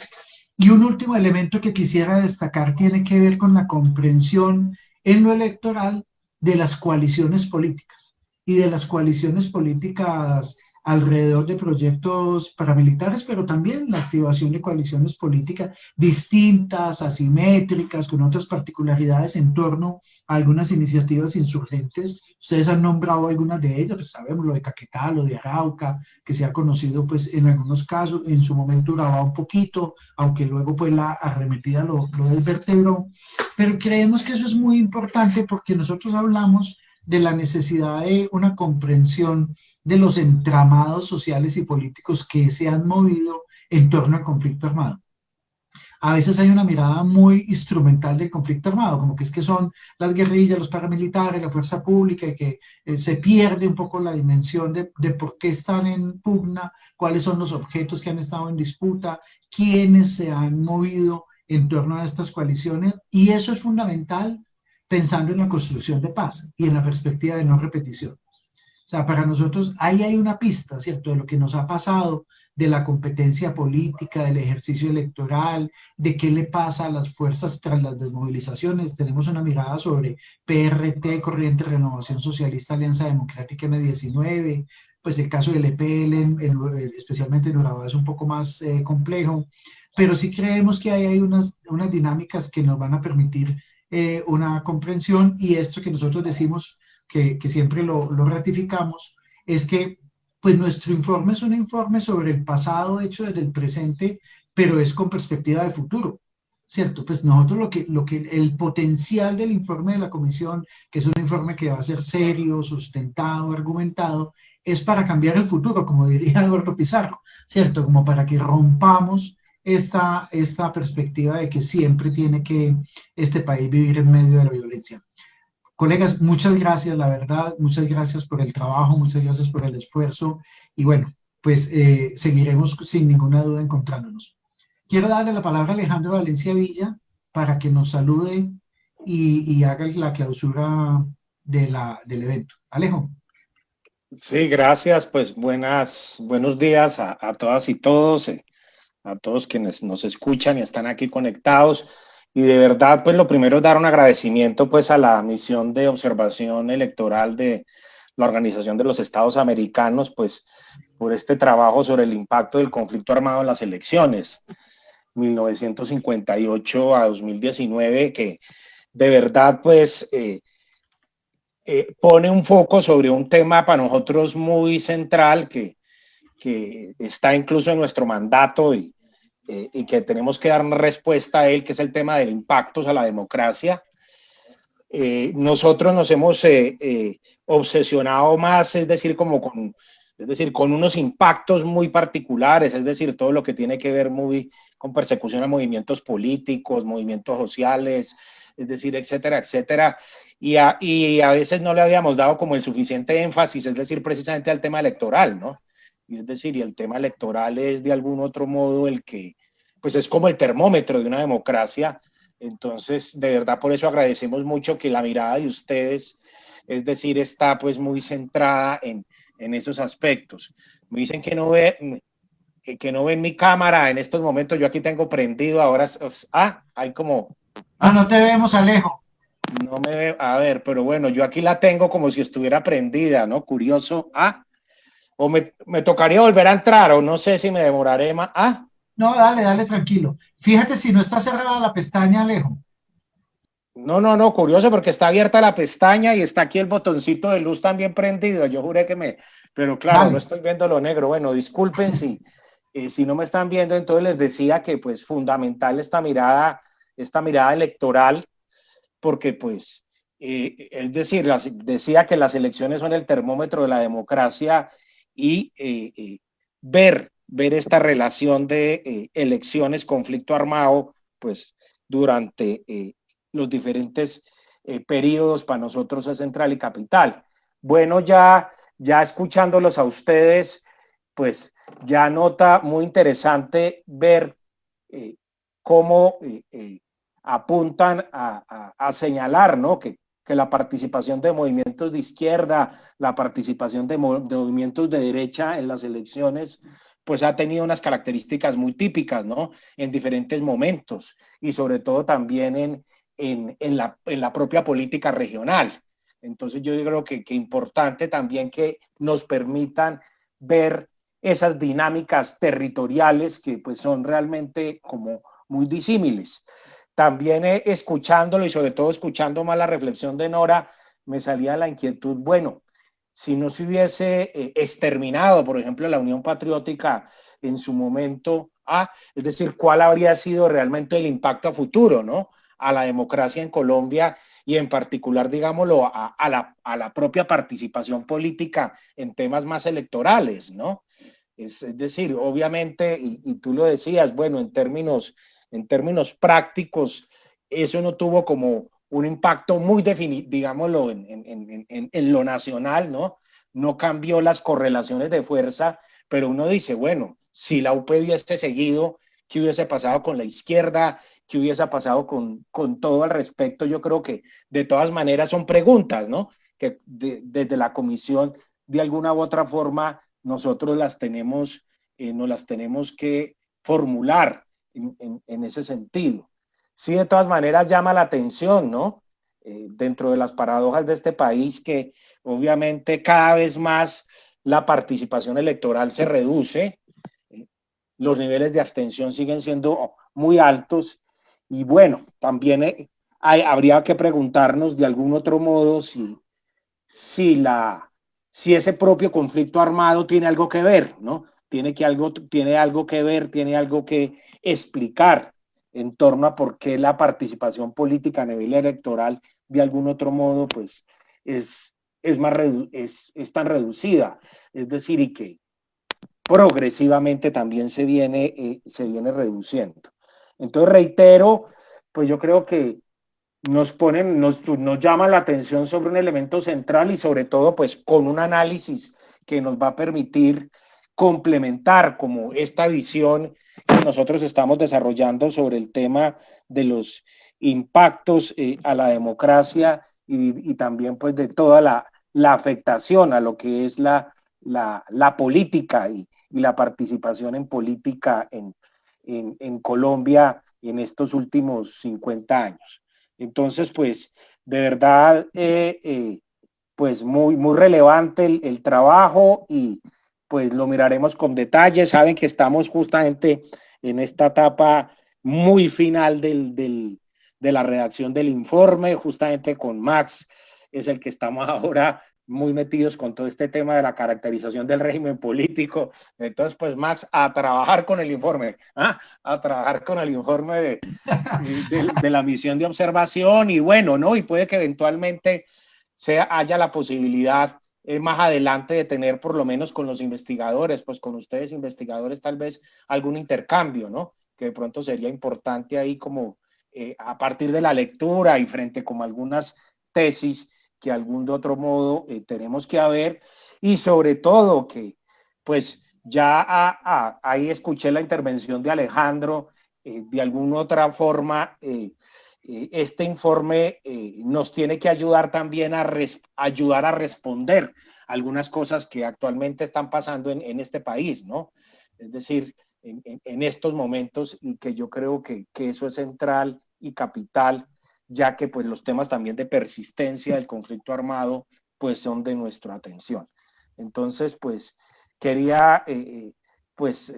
Y un último elemento que quisiera destacar tiene que ver con la comprensión en lo electoral de las coaliciones políticas y de las coaliciones políticas alrededor de proyectos paramilitares, pero también la activación de coaliciones políticas distintas, asimétricas, con otras particularidades en torno a algunas iniciativas insurgentes. Ustedes han nombrado algunas de ellas, pues sabemos lo de Caquetá, lo de Arauca, que se ha conocido pues en algunos casos, en su momento grababa un poquito, aunque luego pues la arremetida lo desvertebró, pero creemos que eso es muy importante porque nosotros hablamos de la necesidad de una comprensión de los entramados sociales y políticos que se han movido en torno al conflicto armado. A veces hay una mirada muy instrumental del conflicto armado, como que es que son las guerrillas, los paramilitares, la fuerza pública, y que se pierde un poco la dimensión de por qué están en pugna, cuáles son los objetos que han estado en disputa, quiénes se han movido en torno a estas coaliciones, y eso es fundamental pensando en la construcción de paz y en la perspectiva de no repetición. O sea, para nosotros ahí hay una pista, ¿cierto?, de lo que nos ha pasado, de la competencia política, del ejercicio electoral, de qué le pasa a las fuerzas tras las desmovilizaciones. Tenemos una mirada sobre PRT, Corriente Renovación Socialista, Alianza Democrática M19, pues el caso del EPL, especialmente en Urabá, es un poco más complejo, pero sí creemos que hay unas dinámicas que nos van a permitir una comprensión, y esto que nosotros decimos, que siempre lo ratificamos, es que pues nuestro informe es un informe sobre el pasado hecho desde el presente, pero es con perspectiva de futuro, ¿cierto? Pues nosotros el potencial del informe de la comisión, que es un informe que va a ser serio, sustentado, argumentado, es para cambiar el futuro, como diría Eduardo Pizarro, ¿cierto? Como para que rompamos esta perspectiva de que siempre tiene que este país vivir en medio de la violencia. Colegas, muchas gracias, la verdad, muchas gracias por el trabajo, muchas gracias por el esfuerzo, y bueno, pues seguiremos sin ninguna duda encontrándonos. Quiero darle la palabra a Alejandro Valencia Villa para que nos salude y haga la clausura del evento. Alejo. Sí, gracias, pues buenos días a todas y todos, a todos quienes nos escuchan y están aquí conectados. Y de verdad, pues lo primero es dar un agradecimiento pues a la misión de observación electoral de la Organización de los Estados Americanos, pues por este trabajo sobre el impacto del conflicto armado en las elecciones 1958 a 2019, que de verdad pues pone un foco sobre un tema para nosotros muy central que está incluso en nuestro mandato y que tenemos que dar una respuesta a él, que es el tema del impacto a la democracia. Nosotros nos hemos obsesionado más, es decir, con unos impactos muy particulares, es decir, todo lo que tiene que ver muy con persecución a movimientos políticos, movimientos sociales, es decir, etcétera, etcétera. Y a veces no le habíamos dado como el suficiente énfasis, es decir, precisamente al tema electoral, ¿no? Y es decir, y el tema electoral es de algún otro modo el que, pues es como el termómetro de una democracia. Entonces, de verdad, por eso agradecemos mucho que la mirada de ustedes, es decir, está pues muy centrada en esos aspectos. Me dicen que no ven mi cámara en estos momentos. Yo aquí tengo prendido ahora. Hay como... no te vemos, Alejo. No me veo. A ver, pero bueno, yo aquí la tengo como si estuviera prendida, ¿no? Curioso. o me tocaría volver a entrar, o no sé si me demoraré más. Ah, No, dale, dale, tranquilo. Fíjate si no está cerrada la pestaña, Alejo. no, curioso porque está abierta la pestaña y está aquí el botoncito de luz también prendido. Yo juré que pero claro, no Dale. estoy viendo lo negro. Bueno, disculpen si no me están viendo, entonces les decía que pues fundamental esta mirada electoral, porque pues, es decir, decía que las elecciones son el termómetro de la democracia y ver esta relación de elecciones, conflicto armado, pues durante los diferentes periodos para nosotros es central y capital. Bueno, ya escuchándolos a ustedes, pues ya nota muy interesante ver eh, cómo apuntan a señalar, ¿no? Que la participación de movimientos de izquierda, la participación de movimientos de derecha en las elecciones, pues ha tenido unas características muy típicas, ¿no? En diferentes momentos y sobre todo también en la propia política regional. Entonces yo creo que importante también que nos permitan ver esas dinámicas territoriales que pues son realmente como muy disímiles. También escuchándolo y sobre todo escuchando más la reflexión de Nora, me salía la inquietud, bueno, si no se hubiese exterminado, por ejemplo, la Unión Patriótica en su momento, es decir, cuál habría sido realmente el impacto a futuro, ¿no? A la democracia en Colombia y en particular, digámoslo, a la propia participación política en temas más electorales, ¿no? Es decir, obviamente, y tú lo decías, bueno, en términos prácticos, eso no tuvo como un impacto muy definido, digámoslo, en lo nacional, ¿no? No cambió las correlaciones de fuerza, pero uno dice, bueno, si la UP hubiese seguido, ¿qué hubiese pasado con la izquierda? ¿Qué hubiese pasado con todo al respecto? Yo creo que de todas maneras son preguntas, ¿no? Que desde la comisión, de alguna u otra forma, nosotros nos las tenemos que formular en ese sentido. Sí, de todas maneras llama la atención, ¿no? Dentro de las paradojas de este país, que obviamente cada vez más la participación electoral se reduce, los niveles de abstención siguen siendo muy altos y bueno, también habría que preguntarnos de algún otro modo si, si ese propio conflicto armado tiene algo que ver, ¿no? Tiene algo que ver, tiene algo que explicar en torno a por qué la participación política a nivel electoral de algún otro modo pues es tan reducida, es decir, y que progresivamente también se viene reduciendo. Entonces reitero, pues yo creo que nos llama la atención sobre un elemento central y sobre todo pues con un análisis que nos va a permitir complementar como esta visión que nosotros estamos desarrollando sobre el tema de los impactos a la democracia y también pues de toda la afectación a lo que es la política y la participación en política en Colombia en estos últimos 50 años. Entonces, pues, de verdad, pues muy relevante el trabajo y pues lo miraremos con detalle. Saben que estamos justamente en esta etapa muy final de la redacción del informe, justamente con Max, es el que estamos ahora muy metidos con todo este tema de la caracterización del régimen político. Entonces, pues Max, a trabajar con el informe, a trabajar con el informe de la misión de observación y bueno, ¿no? Y puede que eventualmente haya la posibilidad más adelante de tener por lo menos con los investigadores, pues con ustedes investigadores tal vez algún intercambio, ¿no? Que de pronto sería importante ahí como a partir de la lectura y frente como algunas tesis que algún de otro modo tenemos que haber y sobre todo que pues ya ahí escuché la intervención de Alejandro, de alguna otra forma este informe nos tiene que ayudar también ayudar a responder algunas cosas que actualmente están pasando en este país, ¿no? Es decir, en estos momentos y que yo creo que eso es central y capital, ya que pues los temas también de persistencia del conflicto armado pues son de nuestra atención. Entonces, pues quería, pues,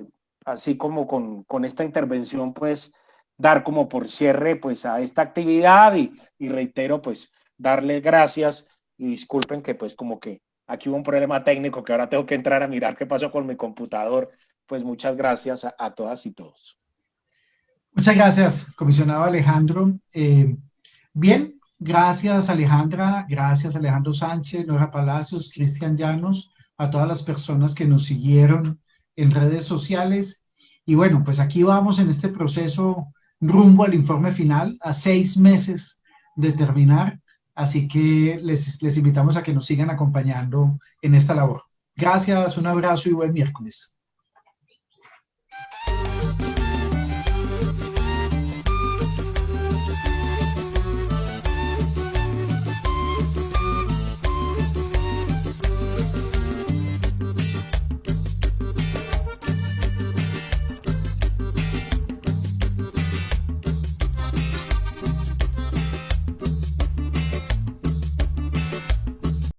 así como con esta intervención, pues, dar como por cierre, pues, a esta actividad y reitero, pues, darle gracias y disculpen que, pues, como que aquí hubo un problema técnico que ahora tengo que entrar a mirar qué pasó con mi computador. Pues, muchas gracias a todas y todos. Muchas gracias, comisionado Alejandro. Bien, gracias Alejandra, gracias Alejandro Sánchez, Nora Palacios, Cristian Llanos, a todas las personas que nos siguieron en redes sociales. Y bueno, pues aquí vamos en este proceso rumbo al informe final, a 6 meses de terminar. Así que les invitamos a que nos sigan acompañando en esta labor. Gracias, un abrazo y buen miércoles.